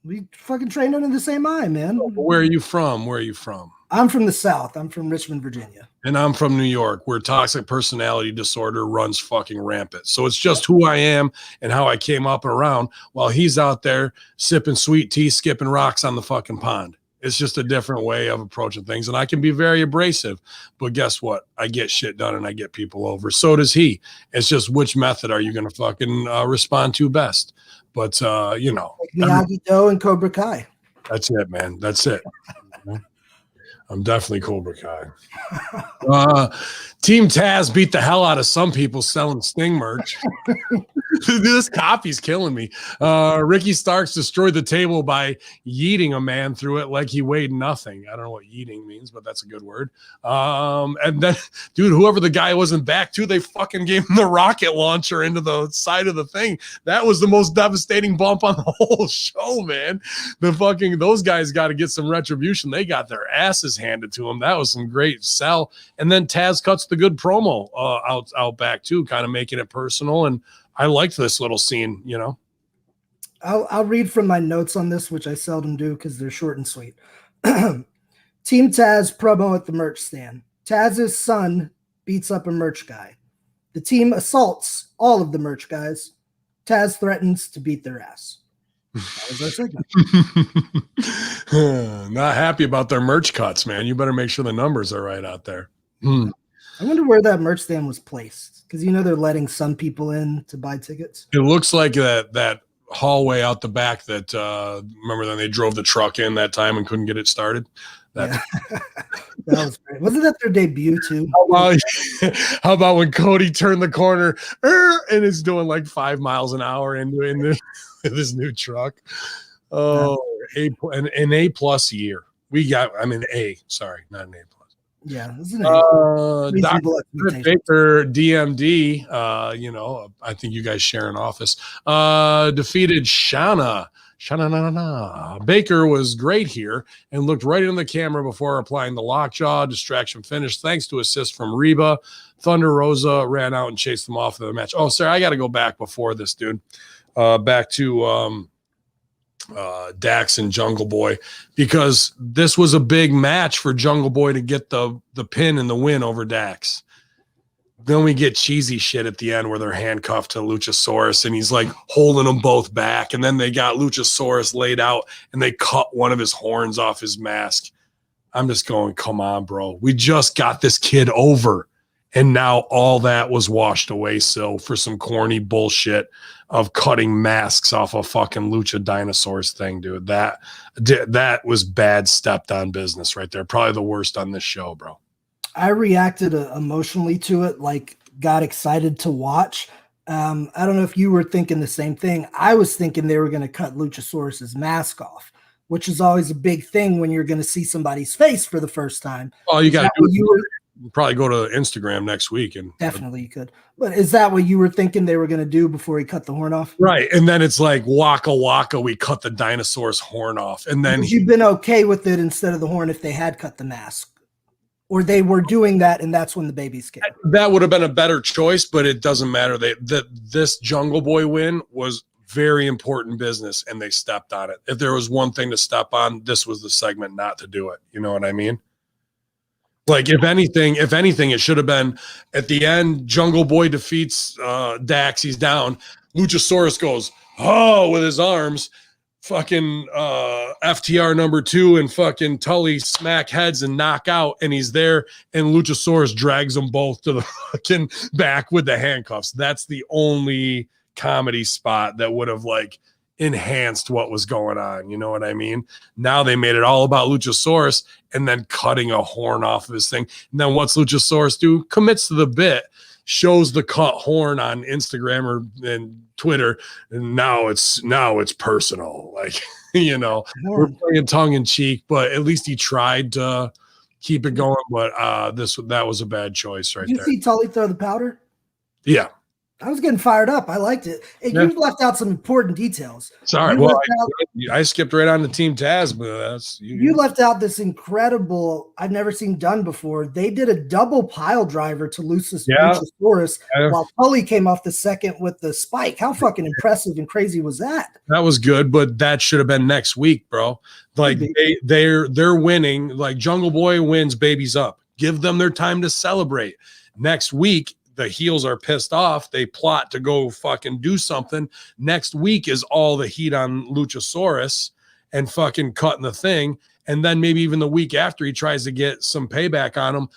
We fucking trained under the same eye, man. Where are you from? Where are you from? I'm from the South. I'm from Richmond, Virginia. And I'm from New York, where toxic personality disorder runs fucking rampant. So it's just who I am and how I came up and around while he's out there sipping sweet tea, skipping rocks on the fucking pond. It's just a different way of approaching things. And I can be very abrasive, but guess what? I get shit done and I get people over. So does he. It's just which method are you going to fucking respond to best? But, you know. Like Miyagi-Do and Cobra Kai. That's it, man. That's it. I'm definitely Cobra Kai. Team Taz beat the hell out of some people selling Sting merch. This copy's killing me. Ricky Starks destroyed the table by yeeting a man through it like he weighed nothing. I don't know what yeeting means, but that's a good word. And then, dude, whoever the guy was in back to, they fucking gave him the rocket launcher into the side of the thing. That was the most devastating bump on the whole show, man. Those guys got to get some retribution. They got their asses handed to them. That was some great sell. And then Taz cuts the good promo out back too, kind of making it personal. And I liked this little scene, you know. I'll read from my notes on this, which I seldom do because they're short and sweet. Team Taz promo at the merch stand. Taz's son beats up a merch guy. The team assaults all of the merch guys. Taz threatens to beat their ass. That was our segment. Not happy about their merch cuts, man. You better make sure the numbers are right out there. I wonder where that merch stand was placed, because you know they're letting some people in to buy tickets. It looks like that hallway out the back that remember when they drove the truck in that time and couldn't get it started. That was great. Wasn't that their debut too? How about when Cody turned the corner and is doing like 5 miles an hour into this new truck? Oh, an A+ year. We got. I mean, sorry, not an A+. Yeah, Dr. Baker DMD, you know, I think you guys share an office, defeated Shana. Baker was great here and looked right into the camera before applying the lockjaw. Distraction finish thanks to assist from Reba. Thunder Rosa ran out and chased them off of the match. Oh, sorry, I got to go back before this, dude. Back to Dax and Jungle Boy, because this was a big match for Jungle Boy to get the pin and the win over Dax. Then we get cheesy shit at the end where they're handcuffed to Luchasaurus and he's like holding them both back. And then they got Luchasaurus laid out and they cut one of his horns off his mask. I'm just going, come on, bro. We just got this kid over. And now all that was washed away, for some corny bullshit of cutting masks off a fucking Lucha Dinosaurs thing, dude. That was bad stepped on business right there. Probably the worst on this show, bro. I reacted emotionally to it, like got excited to watch. I don't know if you were thinking the same thing. I was thinking they were going to cut Luchasaurus's mask off, which is always a big thing when you're going to see somebody's face for the first time. Oh, you got to do probably go to Instagram next week and definitely you could. But is that what you were thinking they were going to do before he cut the horn off? Right. And then it's like waka waka, we cut the dinosaur's horn off. And then you've been okay with it instead of the horn if they had cut the mask, or they were doing that and that's when the babies came. That would have been a better choice, but it doesn't matter. This Jungle Boy win was very important business and they stepped on it. If there was one thing to step on, this was the segment not to do it. You know what I mean? Like if anything, it should have been at the end. Jungle Boy defeats Dax. He's down. Luchasaurus goes, oh, with his arms. Fucking FTR number 2 and fucking Tully smack heads and knock out. And he's there. And Luchasaurus drags them both to the fucking back with the handcuffs. That's the only comedy spot that would have like enhanced what was going on. You know what I mean? Now they made it all about Luchasaurus and then cutting a horn off of his thing. And then what's Luchasaurus do? Commits to the bit, shows the cut horn on Instagram or and Twitter, and now it's personal. Like, you know, we're playing tongue in cheek, but at least he tried to keep it going. But that was a bad choice right there. Did you see Tully throw the powder? Yeah. I was getting fired up. I liked it. And Yeah. You've left out some important details. Sorry. Well, I skipped right on to Team Taz, but that's you left out this incredible, I've never seen done before. They did a double pile driver to Luchasaurus while Tully came off the second with the spike. How fucking impressive and crazy was that? That was good, but that should have been next week, bro. Like they're winning. Like Jungle Boy wins, baby's up. Give them their time to celebrate. Next week, the heels are pissed off. They plot to go fucking do something. Next week is all the heat on Luchasaurus and fucking cutting the thing. And then maybe even the week after he tries to get some payback on him.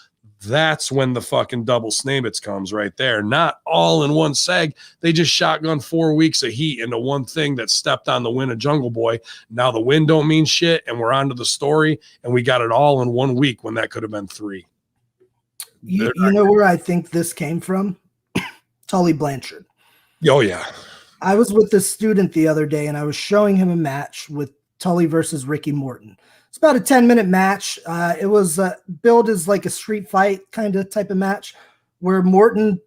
That's when the fucking double snabbits comes right there. Not all in one seg. They just shotgun 4 weeks of heat into one thing that stepped on the win of Jungle Boy. Now the win don't mean shit. And we're on to the story. And we got it all in 1 week when that could have been 3. You know where I think this came from? Tully Blanchard. Oh, yeah. I was with this student the other day, and I was showing him a match with Tully versus Ricky Morton. It's about a 10-minute match. It was billed as like a street fight kind of type of match where Morton,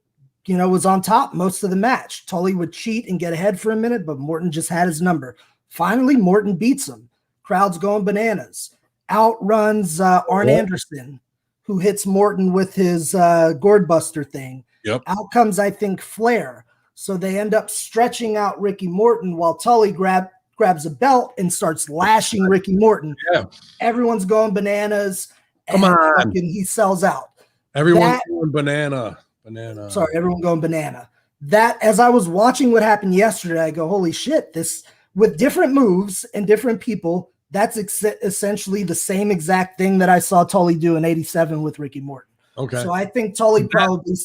was on top most of the match. Tully would cheat and get ahead for a minute, but Morton just had his number. Finally, Morton beats him. Crowd's going bananas. Outruns Arn Anderson, who hits Morton with his gourd buster thing. Yep. Out comes, I think, Flair. So they end up stretching out Ricky Morton while Tully grabs a belt and starts lashing Ricky Morton. Yeah. Everyone's going bananas. Come on. He sells out. Everyone's going banana. Sorry, everyone going banana. That, as I was watching what happened yesterday, I go, holy shit, this, with different moves and different people, that's essentially the same exact thing that I saw Tully do in '87 with Ricky Morton. Okay. So I think Tully probably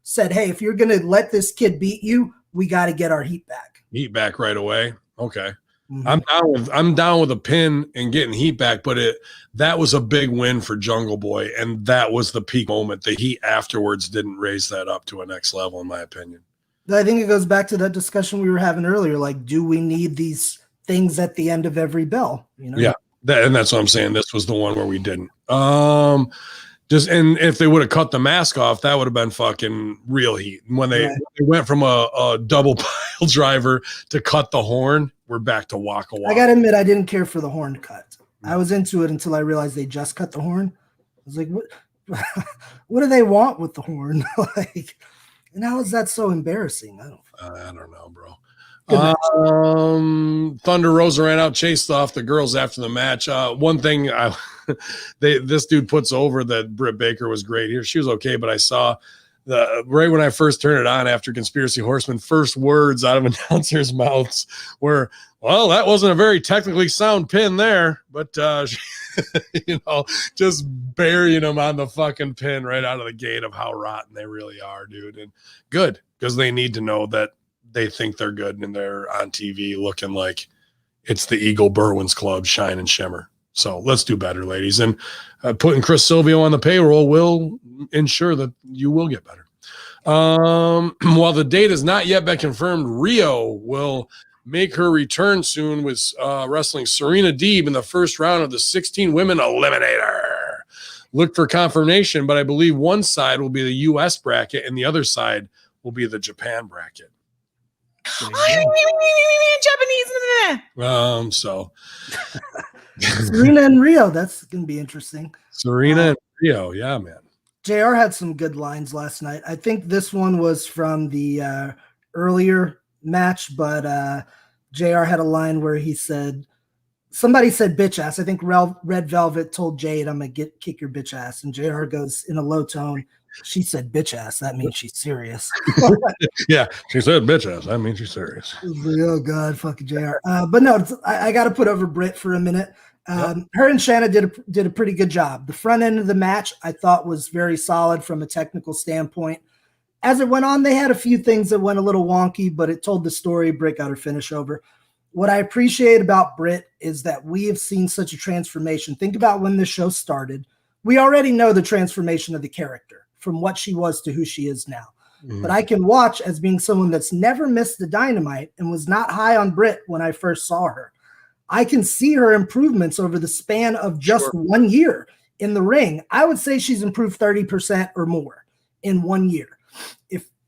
said, hey, if you're going to let this kid beat you, we got to get our heat back. Heat back right away. Okay. Mm-hmm. I'm down with a pin and getting heat back, but that was a big win for Jungle Boy, and that was the peak moment. The heat afterwards didn't raise that up to a next level, in my opinion. I think it goes back to that discussion we were having earlier. Like, do we need these things at the end of every bell? Yeah, and that's what I'm saying. This was the one where we didn't. And if they would have cut the mask off, that would have been fucking real heat. When they went from a double pile driver to cut the horn, we're back to Waka Waka. I gotta admit, I didn't care for the horn cut. I was into it until I realized they just cut the horn. I was like, what do they want with the horn? And how is that so embarrassing? I don't know, bro. Thunder Rosa ran out, chased off the girls after the match. One thing this dude puts over that Britt Baker was great here. She was okay, but I saw right when I first turned it on after Conspiracy Horseman, first words out of announcers' mouths were, well, that wasn't a very technically sound pin there, but just burying them on the fucking pin right out of the gate of how rotten they really are, dude. And good, because they need to know that they think they're good and they're on TV looking like it's the Eagle Berwyn's Club, shine and shimmer. So let's do better, ladies. And putting Chris Silvio on the payroll will ensure that you will get better. While the date has not yet been confirmed, Rio will make her return soon with wrestling Serena Deeb in the first round of the 16 Women Eliminator. Look for confirmation, but I believe one side will be the U.S. bracket and the other side will be the Japan bracket. Japanese. So Serena and Rio, that's gonna be interesting. Serena and Rio, yeah, man. JR had some good lines last night. I think this one was from the earlier match, but JR had a line where he said, somebody said bitch ass. I think Red Velvet told Jade, I'm gonna kick your bitch ass, and JR goes in a low tone, she said bitch ass. That means she's serious. Yeah, she said bitch ass. That means she's serious. Oh God, fucking JR. But no, I got to put over Britt for a minute. Her and Shanna did a pretty good job. The front end of the match I thought was very solid from a technical standpoint. As it went on, they had a few things that went a little wonky, but it told the story. Britt got her finish over. What I appreciate about Britt is that we have seen such a transformation. Think about when the show started. We already know the transformation of the character from what she was to who she is now. Mm-hmm. But I can watch as being someone that's never missed the Dynamite and was not high on Britt when I first saw her. I can see her improvements over the span of just 1 year in the ring. I would say she's improved 30% or more in 1 year.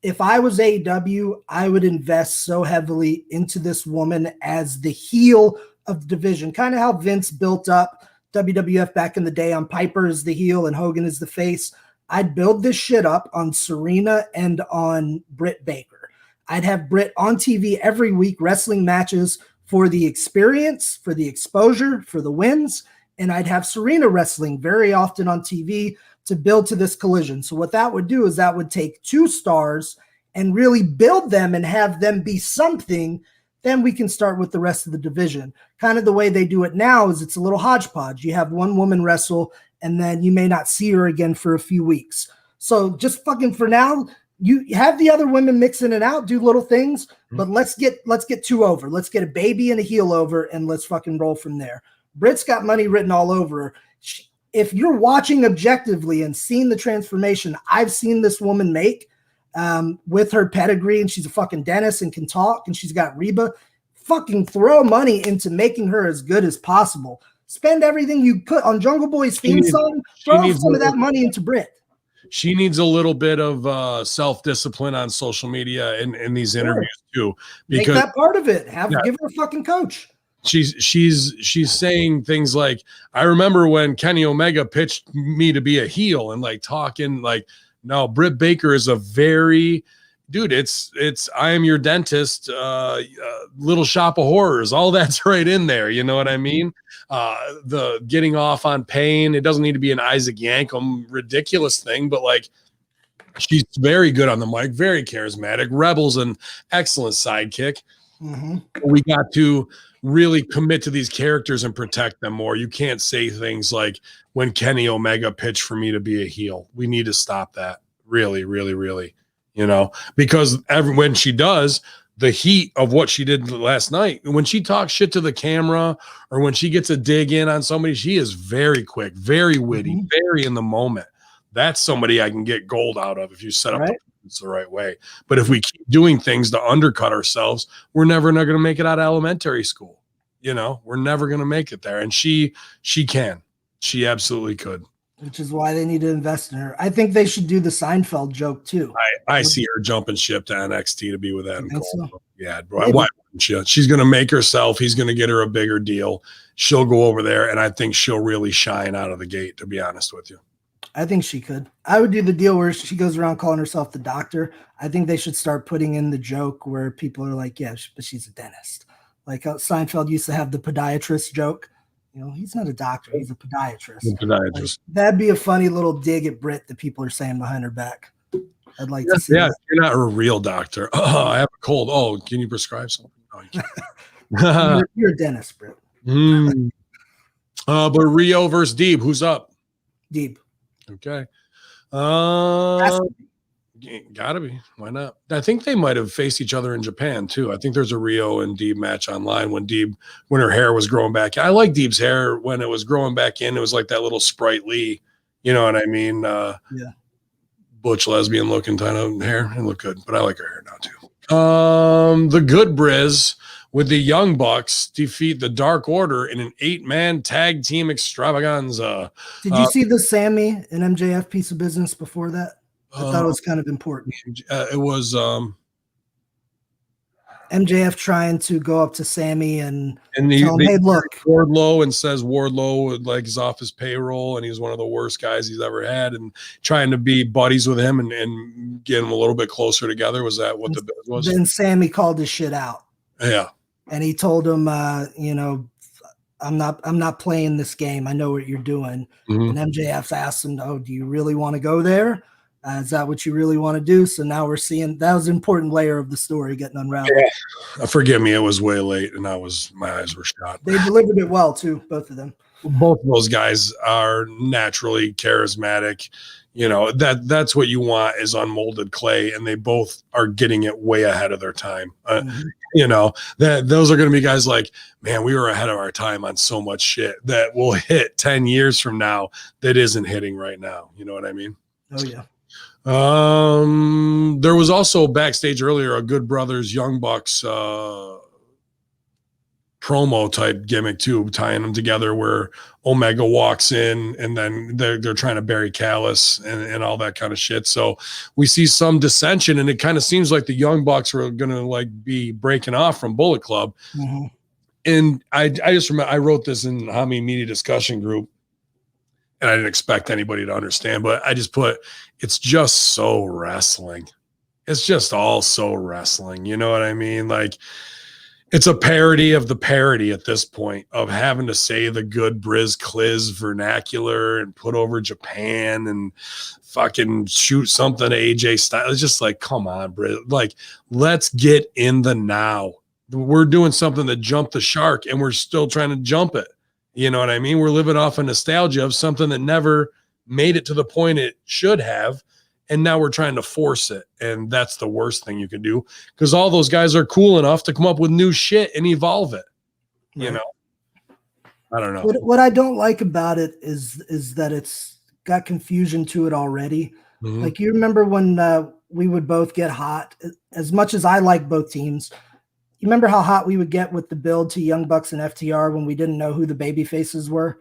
If I was AEW, I would invest so heavily into this woman as the heel of the division, kind of how Vince built up WWF back in the day on Piper as the heel and Hogan as the face. I'd build this shit up on Serena and on Britt Baker. I'd have Britt on TV every week, wrestling matches for the experience, for the exposure, for the wins, and I'd have Serena wrestling very often on TV to build to this collision. So what that would do is that would take 2 stars and really build them and have them be something. Then we can start with the rest of the division. Kind of the way they do it now is it's a little hodgepodge. You have one woman wrestle, and then you may not see her again for a few weeks. So just fucking for now, you have the other women mix in and out, do little things, but let's get 2 over. Let's get a baby and a heel over, and let's fucking roll from there. Britt's got money written all over her. If you're watching objectively and seeing the transformation I've seen this woman make with her pedigree, and she's a fucking dentist and can talk, and she's got Reba, fucking throw money into making her as good as possible. Spend everything you put on Jungle Boy's theme song. Throw some of that money into Britt. She needs a little bit of self-discipline on social media and in these interviews too. Because make that part of it. Give her a fucking coach. She's saying things like, I remember when Kenny Omega pitched me to be a heel, and like talking like, no, Britt Baker is a very dude. It's I am your dentist, Little Shop of Horrors. All that's right in there. You know what I mean? The getting off on pain. It doesn't need to be an Isaac Yankem ridiculous thing, but like she's very good on the mic, very charismatic. Rebel's an excellent sidekick. Mm-hmm. We got to really commit to these characters and protect them more. You can't say things like when Kenny Omega pitched for me to be a heel. We need to stop that. Really, really, really, because when she does, the heat of what she did last night, when she talks shit to the camera or when she gets a dig in on somebody, she is very quick, very witty, very in the moment. That's somebody I can get gold out of if you set up the right way. But if we keep doing things to undercut ourselves, we're never going to make it out of elementary school. We're never going to make it there. And she can. She absolutely could. Which is why they need to invest in her. I think they should do the Seinfeld joke too. I see her jumping ship to NXT to be with Adam Cole. So? Yeah, why wouldn't you? She's going to make herself. He's going to get her a bigger deal. She'll go over there, and I think she'll really shine out of the gate, to be honest with you. I think she could. I would do the deal where she goes around calling herself the doctor. I think they should start putting in the joke where people are like, yeah, but she's a dentist. Like Seinfeld used to have the podiatrist joke. He's not a doctor. He's a podiatrist. Like, that'd be a funny little dig at Britt that people are saying behind her back. I'd like to see that. You're not a real doctor. Oh, I have a cold. Oh, can you prescribe something? No, you can't. You're a dentist, Britt. But Rio versus Deeb. Who's up? Deeb. Okay. Gotta be. Why not? I think they might have faced each other in Japan too. I think there's a Rio and Deeb match online when her hair was growing back. I like Deeb's hair when it was growing back in. It was like that little sprightly, you know what I mean? Butch lesbian looking kind of hair. It looked good, but I like her hair now too. The Good Briz with the Young Bucks defeat the Dark Order in an 8-man tag team extravaganza. Did you see the Sammy and MJF piece of business before that? I thought it was kind of important. It was MJF trying to go up to Sammy and tell him, hey, look. Wardlow and says Wardlow like is off his payroll and he's one of the worst guys he's ever had, and trying to be buddies with him and get him a little bit closer together. Was that what the bit was? Then Sammy called his shit out. Yeah. And he told him, I'm not playing this game. I know what you're doing. Mm-hmm. And MJF asked him, oh, do you really want to go there? Is that what you really want to do? So now we're seeing that was an important layer of the story getting unraveled. Yeah. Forgive me, it was way late, and my eyes were shot. They delivered it well too, both of them. Both of those guys are naturally charismatic. That's what you want is unmolded clay, and they both are getting it way ahead of their time. Those are going to be guys like, man, we were ahead of our time on so much shit that will hit 10 years from now that isn't hitting right now. You know what I mean? Oh yeah. There was also backstage earlier a Good Brothers Young Bucks promo type gimmick too, tying them together where Omega walks in and then they're trying to bury Callis and all that kind of shit. So we see some dissension, and it kind of seems like the Young Bucks are going to be breaking off from Bullet Club. Mm-hmm. And I just remember I wrote this in Hamin media discussion group, and I didn't expect anybody to understand, but I just put, it's just so wrestling. It's just all so wrestling. You know what I mean? Like, it's a parody of the parody at this point of having to say the good Briz Cliz vernacular and put over Japan and fucking shoot something to AJ Styles. It's just like, come on, Briz. Like, let's get in the now. We're doing something that jumped the shark, and we're still trying to jump it. You know what I mean? We're living off a nostalgia of something that never made it to the point it should have. And now we're trying to force it. And that's the worst thing you can do, because all those guys are cool enough to come up with new shit and evolve it. You know, I don't know. What I don't like about it is that it's got confusion to it already. Mm-hmm. Like, you remember when we would both get hot, as much as I like both teams. You remember how hot we would get with the build to Young Bucks and FTR when we didn't know who the baby faces were,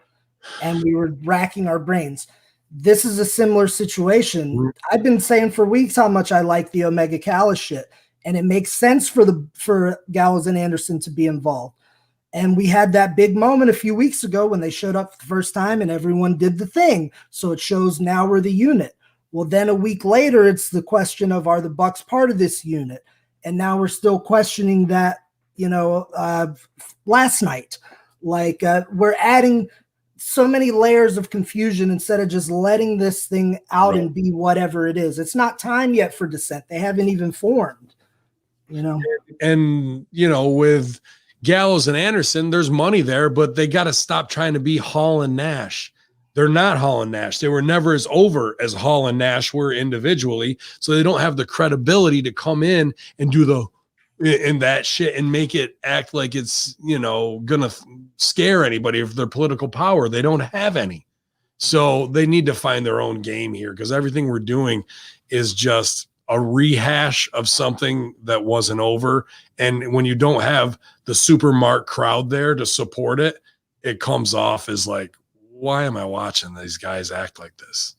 and we were racking our brains. This is a similar situation. I've been saying for weeks how much I like the Omega Callis shit, and it makes sense for Gallows and Anderson to be involved. And we had that big moment a few weeks ago when they showed up for the first time and everyone did the thing. So it shows now we're the unit. Well, then a week later, it's the question of, are the Bucks part of this unit? And now we're still questioning that, last night. Like, we're adding so many layers of confusion instead of just letting this thing out and be whatever it is. It's not time yet for dissent. They haven't even formed, And, with Gallows and Anderson, there's money there, but they got to stop trying to be Hall and Nash. They're not Hall and Nash. They were never as over as Hall and Nash were individually. So they don't have the credibility to come in and do that shit and make it act like it's, gonna scare anybody of their political power. They don't have any. So they need to find their own game here, because everything we're doing is just a rehash of something that wasn't over. And when you don't have the Supermark crowd there to support it, it comes off as like, why am I watching these guys act like this?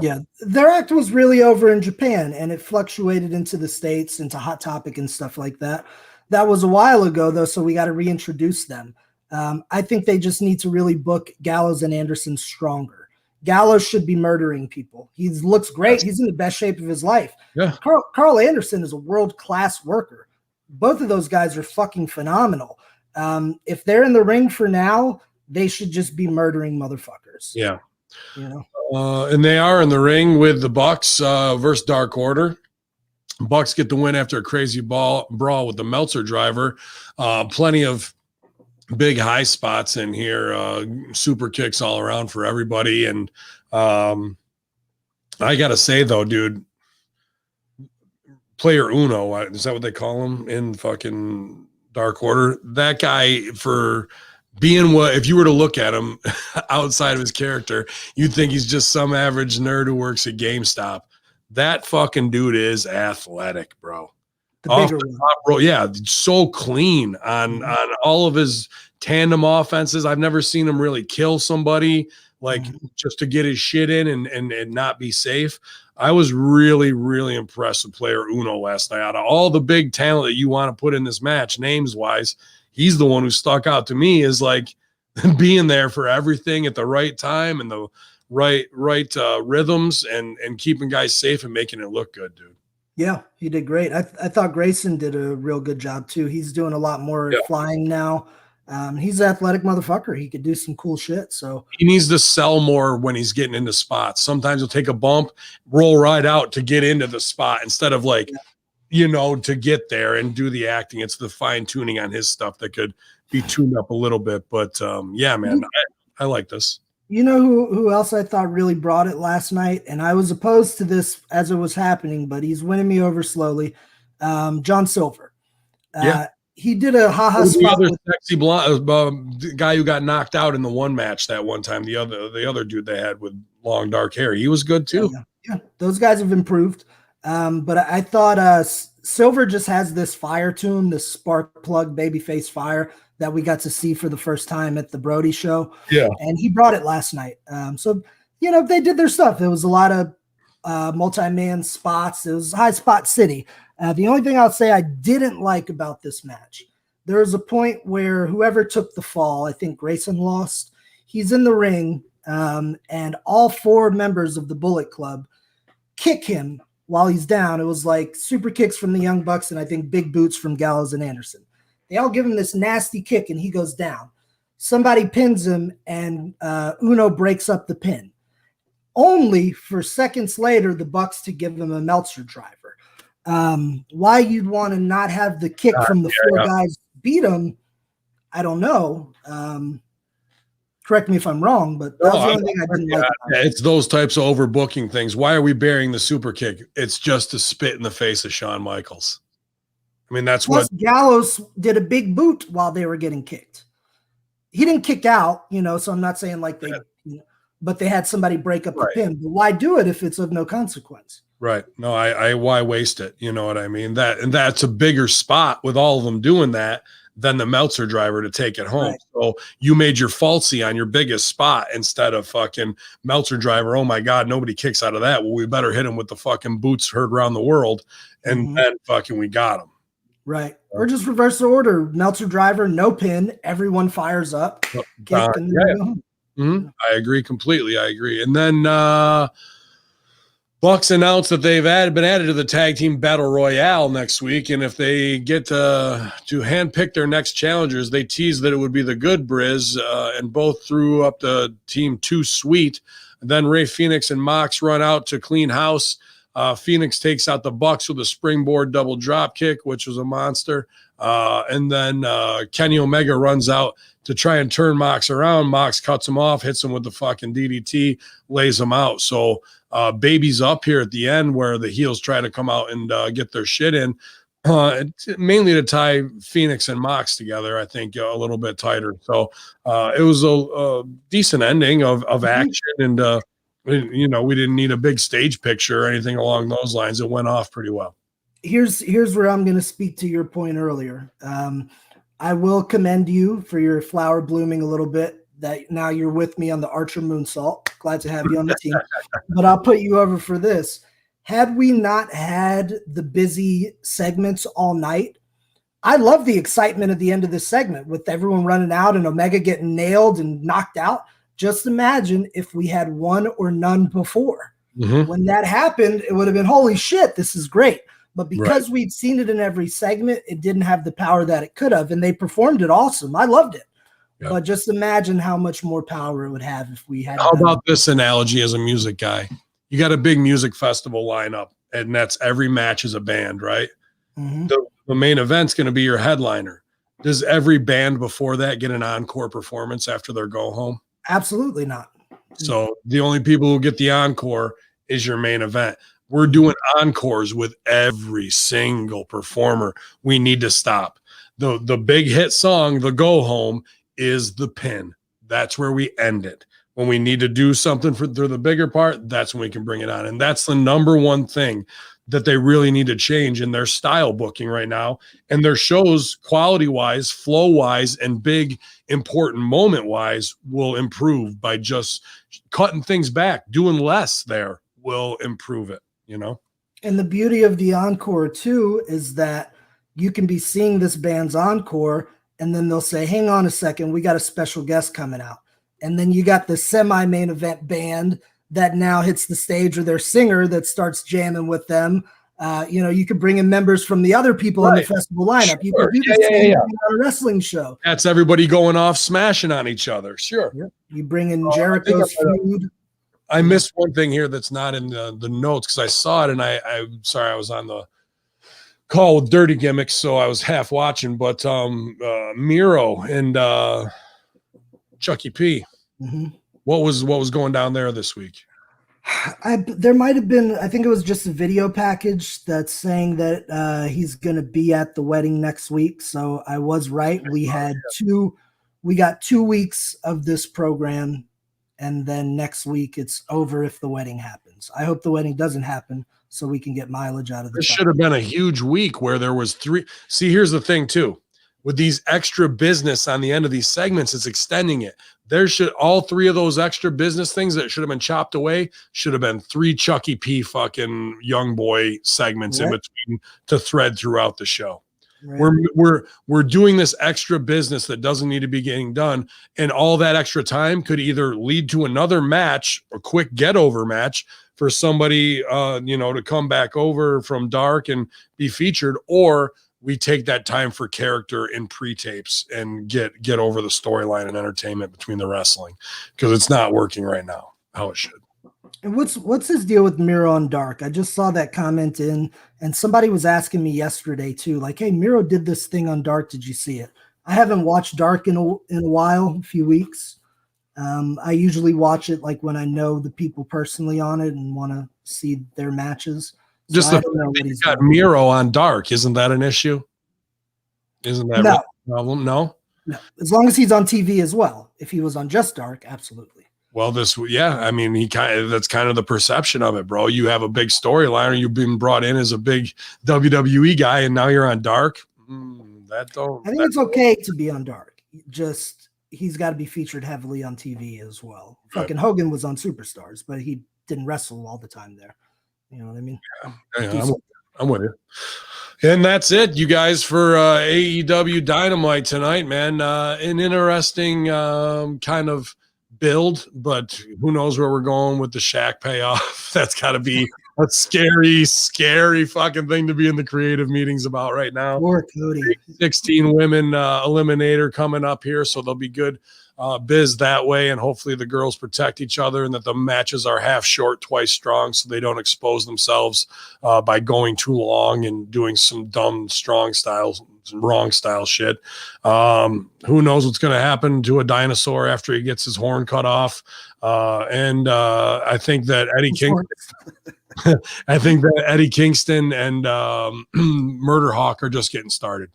Yeah, their act was really over in Japan, and it fluctuated into the States, into Hot Topic and stuff like that. That was a while ago, though, so we got to reintroduce them. I think they just need to really book Gallows and Anderson stronger. Gallows should be murdering people. He looks great. He's in the best shape of his life. Yeah. Carl Anderson is a world-class worker. Both of those guys are fucking phenomenal. If they're in the ring for now, they should just be murdering motherfuckers. Yeah. And they are in the ring with the Bucks versus Dark Order. Bucks get the win after a crazy brawl with the Meltzer driver. Plenty of big high spots in here. Super kicks all around for everybody. And I got to say, though, dude, Player Uno, is that what they call him in fucking Dark Order? That guy, for being if you were to look at him outside of his character, you'd think he's just some average nerd who works at GameStop. That fucking dude is athletic, bro. Off the top, bro. Yeah, so clean on all of his tandem offenses. I've never seen him really kill somebody just to get his shit in and not be safe. I was really, really impressed with Player Uno last night. Out of all the big talent that you want to put in this match, names-wise, he's the one who stuck out to me as like being there for everything at the right time and the right rhythms and keeping guys safe and making it look good, dude. Yeah, he did great. I thought Grayson did a real good job too. He's doing a lot more flying now. He's an athletic motherfucker. He could do some cool shit. So he needs to sell more when he's getting into spots. Sometimes he'll take a bump, roll right out to get into the spot instead of like, to get there and do the acting. It's the fine tuning on his stuff that could be tuned up a little bit. But yeah, man, I like this. You know who else I thought really brought it last night? And I was opposed to this as it was happening, but he's winning me over slowly. John Silver. He did a haha spot. The other sexy blonde guy who got knocked out in the one match that one time. The other dude they had with long dark hair. He was good too. Yeah. Those guys have improved. But I thought Silver just has this fire to him, this spark plug babyface fire that we got to see for the first time at the Brody show. Yeah. And he brought it last night. So, they did their stuff. There was a lot of multi-man spots. It was high spot city. The only thing I'll say I didn't like about this match, there was a point where whoever took the fall, I think Grayson lost. He's in the ring, and all 4 members of the Bullet Club kick him while he's down. It was like super kicks from the Young Bucks and I think big boots from Gallows and Anderson. They all give him this nasty kick and he goes down. Somebody pins him and Uno breaks up the pin. Only for seconds later, the Bucks to give him a Meltzer driver. Why you'd want to not have the kick from the 4 guys beat him, I don't know. Correct me if I'm wrong, but that's the only thing I didn't like. It's those types of overbooking things. Why are we burying the super kick? It's just to spit in the face of Shawn Michaels. I mean, that's Plus, what Gallows did a big boot while they were getting kicked. He didn't kick out, so I'm not saying like they, but they had somebody break up the pin. But why do it if it's of no consequence? Right. No, I why waste it? You know what I mean? That's a bigger spot with all of them doing that than the Meltzer driver to take it home. Right. So you made your falsy on your biggest spot instead of fucking Meltzer driver. Oh my God, nobody kicks out of that. Well, we better hit him with the fucking boots heard around the world. And then fucking we got him. Right. Or just reverse the order. Meltzer driver, no pin. Everyone fires up. I agree completely. I agree. And then Bucks announced that they've been added to the tag team battle royale next week, and if they get to handpick their next challengers, they teased that it would be the Good Briz, and both threw up the team Too Sweet. And then Ray Phoenix and Mox run out to clean house. Phoenix takes out the Bucks with a springboard double drop kick, which was a monster. And then Kenny Omega runs out to try and turn Mox around. Mox cuts him off, hits him with the fucking DDT, lays him out. So baby's up here at the end where the heels try to come out and get their shit in, mainly to tie Phoenix and Mox together, I think, a little bit tighter. So it was a decent ending of action, and we didn't need a big stage picture or anything along those lines. It went off pretty well. Here's where I'm going to speak to your point earlier. I will commend you for your flower blooming a little bit, that now you're with me on the Archer moonsault. Glad to have you on the team. But I'll put you over for this. Had we not had the busy segments all night, I love the excitement at the end of this segment with everyone running out and Omega getting nailed and knocked out. Just imagine if we had one or none before. When that happened, it would have been, holy shit, this is great. But because we'd seen it in every segment, it didn't have the power that it could have, and they performed it awesome. I loved it. Yep. But just imagine how much more power it would have if we had. How about this analogy as a music guy? You got a big music festival lineup, and that's every match is a band, right? The main event's going to be your headliner. Does every band before that get an encore performance after their go home? Absolutely not. So the only people who get the encore is your main event. We're doing encores with every single performer. We need to stop. The big hit song, the go home, is the pin. That's where we end it. When we need to do something for the bigger part, that's when we can bring it on. And that's the number one thing that they really need to change in their style booking right now. And their shows, quality-wise, flow-wise, and big, important moment-wise, will improve by just cutting things back. Doing less there will improve it, And the beauty of the encore, too, is that you can be seeing this band's encore, and then they'll say, hang on a second, we got a special guest coming out. And then you got the semi-main event band that now hits the stage, or their singer that starts jamming with them. You could bring in members from the other people in the festival lineup. You could do the same thing on a wrestling show. That's everybody going off smashing on each other. Sure. Yep. You bring in Jericho's feud. I missed one thing here that's not in the notes because I saw it and I'm sorry, I was on the call with Dirty Gimmicks, so I was half watching. But Miro and Chucky P. Mm-hmm. What was going down there this week? There might have been, I think it was just a video package that's saying that he's going to be at the wedding next week. So I was right. We got 2 weeks of this program, and then next week it's over if the wedding happens. I hope the wedding doesn't happen so we can get mileage out of this. This should have been a huge week where there was 3. See, here's the thing too. With these extra business on the end of these segments, it's extending it. There should all 3 of those extra business things that should have been chopped away should have been 3 Chucky P fucking young boy segments in between to thread throughout the show. Right. We're doing this extra business that doesn't need to be getting done, and all that extra time could either lead to another match, a quick get over match for somebody to come back over from Dark and be featured, or we take that time for character in pre-tapes and get over the storyline and entertainment between the wrestling, because it's not working right now how it should. And what's his deal with Miro on Dark? I just saw that comment in, and somebody was asking me yesterday too, like, hey, Miro did this thing on Dark. Did you see it? I haven't watched Dark in a while, a few weeks. I usually watch it like when I know the people personally on it and want to see their matches. So just the fact that you got Miro on Dark, isn't that an issue? Isn't that a problem? No. As long as he's on TV as well. If he was on just Dark, absolutely. Well, I mean, that's kind of the perception of it, bro. You have a big storyline, or you've been brought in as a big WWE guy, and now you're on Dark. I think it's okay to be on Dark. Just he's got to be featured heavily on TV as well. Right. Fucking Hogan was on Superstars, but he didn't wrestle all the time there. You know what I mean? Yeah, I'm with you. And that's it, you guys, for AEW Dynamite tonight, man. An interesting kind of build, but who knows where we're going with the Shaq payoff. That's got to be a scary, scary fucking thing to be in the creative meetings about right now. Poor Cody. 16 women eliminator coming up here, so they'll be good biz that way, and hopefully the girls protect each other and that the matches are half short, twice strong, so they don't expose themselves by going too long and doing some dumb strong styles, some wrong style shit. Who knows what's going to happen to a dinosaur after he gets his horn cut off. And I think that Eddie Kingston and Murder Hawk are just getting started.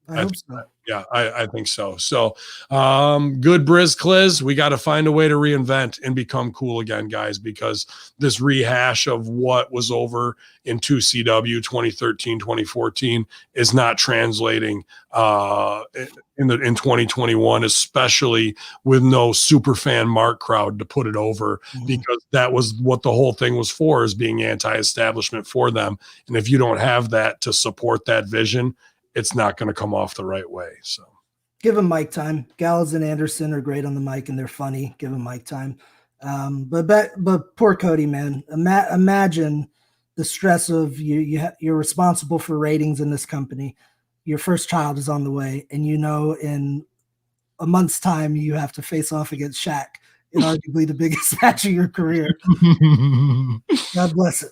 I hope so. Yeah, I think so. So good Briz Cliz. We got to find a way to reinvent and become cool again, guys, because this rehash of what was over in 2CW 2013, 2014 is not translating in 2021, especially with no super fan Mark crowd to put it over, because that was what the whole thing was for, is being anti-establishment for them. And if you don't have that to support that vision, it's not going to come off the right way. So give them mic time. Gallows and Anderson are great on the mic and they're funny. Give them mic time. But poor Cody, man. Imagine the stress of you're responsible for ratings in this company. Your first child is on the way, and in a month's time you have to face off against Shaq in arguably the biggest match of your career. God bless it.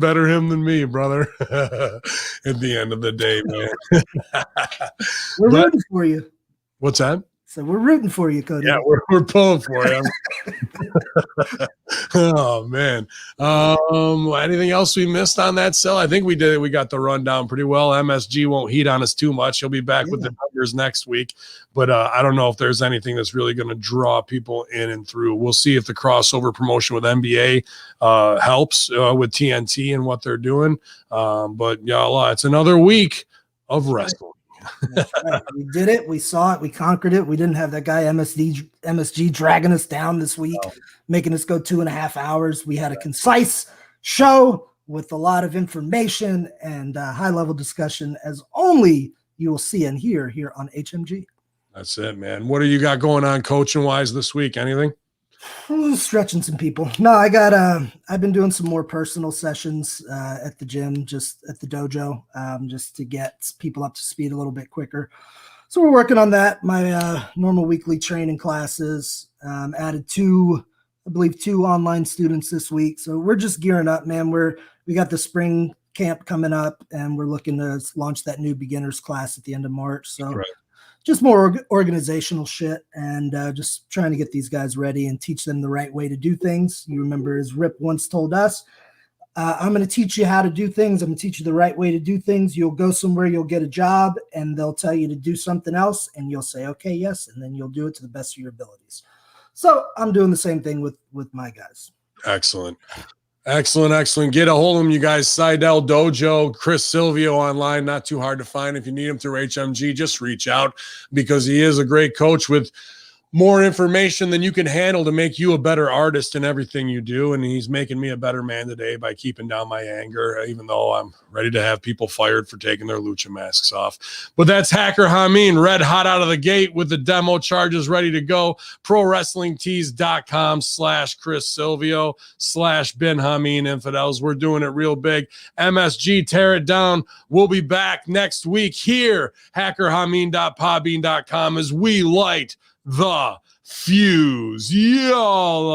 Better him than me, brother. At the end of the day, man. We're rooting for you. What's that? So we're rooting for you, Cody. Yeah, we're pulling for you. Oh man. Anything else we missed on that cell? I think we did. We got the rundown pretty well. MSG won't heat on us too much. He'll be back with the numbers next week. But I don't know if there's anything that's really going to draw people in and through. We'll see if the crossover promotion with NBA helps with TNT and what they're doing. But y'all, it's another week of wrestling. That's right. We did it. We saw it. We conquered it. We didn't have that guy MSG dragging us down this week, making us go 2.5 hours. We had a concise show with a lot of information and high-level discussion, as only you will see and hear here on HMG. That's it, man. What do you got going on coaching-wise this week? Anything? Stretching some people. No, I've been doing some more personal sessions at the gym, just at the dojo, just to get people up to speed a little bit quicker. So we're working on that. My normal weekly training classes, added I believe two online students this week. So we're just gearing up, man. We got the spring camp coming up, and we're looking to launch that new beginners class at the end of March. So Right. just more organizational shit, and just trying to get these guys ready and teach them the right way to do things. You remember, as Rip once told us, I'm going to teach you how to do things. I'm going to teach you the right way to do things. You'll go somewhere, you'll get a job, and they'll tell you to do something else, and you'll say, okay, yes, and then you'll do it to the best of your abilities. So I'm doing the same thing with my guys. Excellent. Get a hold of him, you guys. Seidel Dojo, Chris Silvio online, not too hard to find. If you need him through HMG, just reach out, because he is a great coach with more information than you can handle to make you a better artist in everything you do. And he's making me a better man today by keeping down my anger, even though I'm ready to have people fired for taking their lucha masks off. But that's Hacker Hamin, red hot out of the gate with the demo charges ready to go. ProWrestlingTees.com/Chris Silvio /Ben Hamin Infidels. We're doing it real big. MSG, tear it down. We'll be back next week here, hackerhamin.podbean.com, as we light the fuse. Y'all.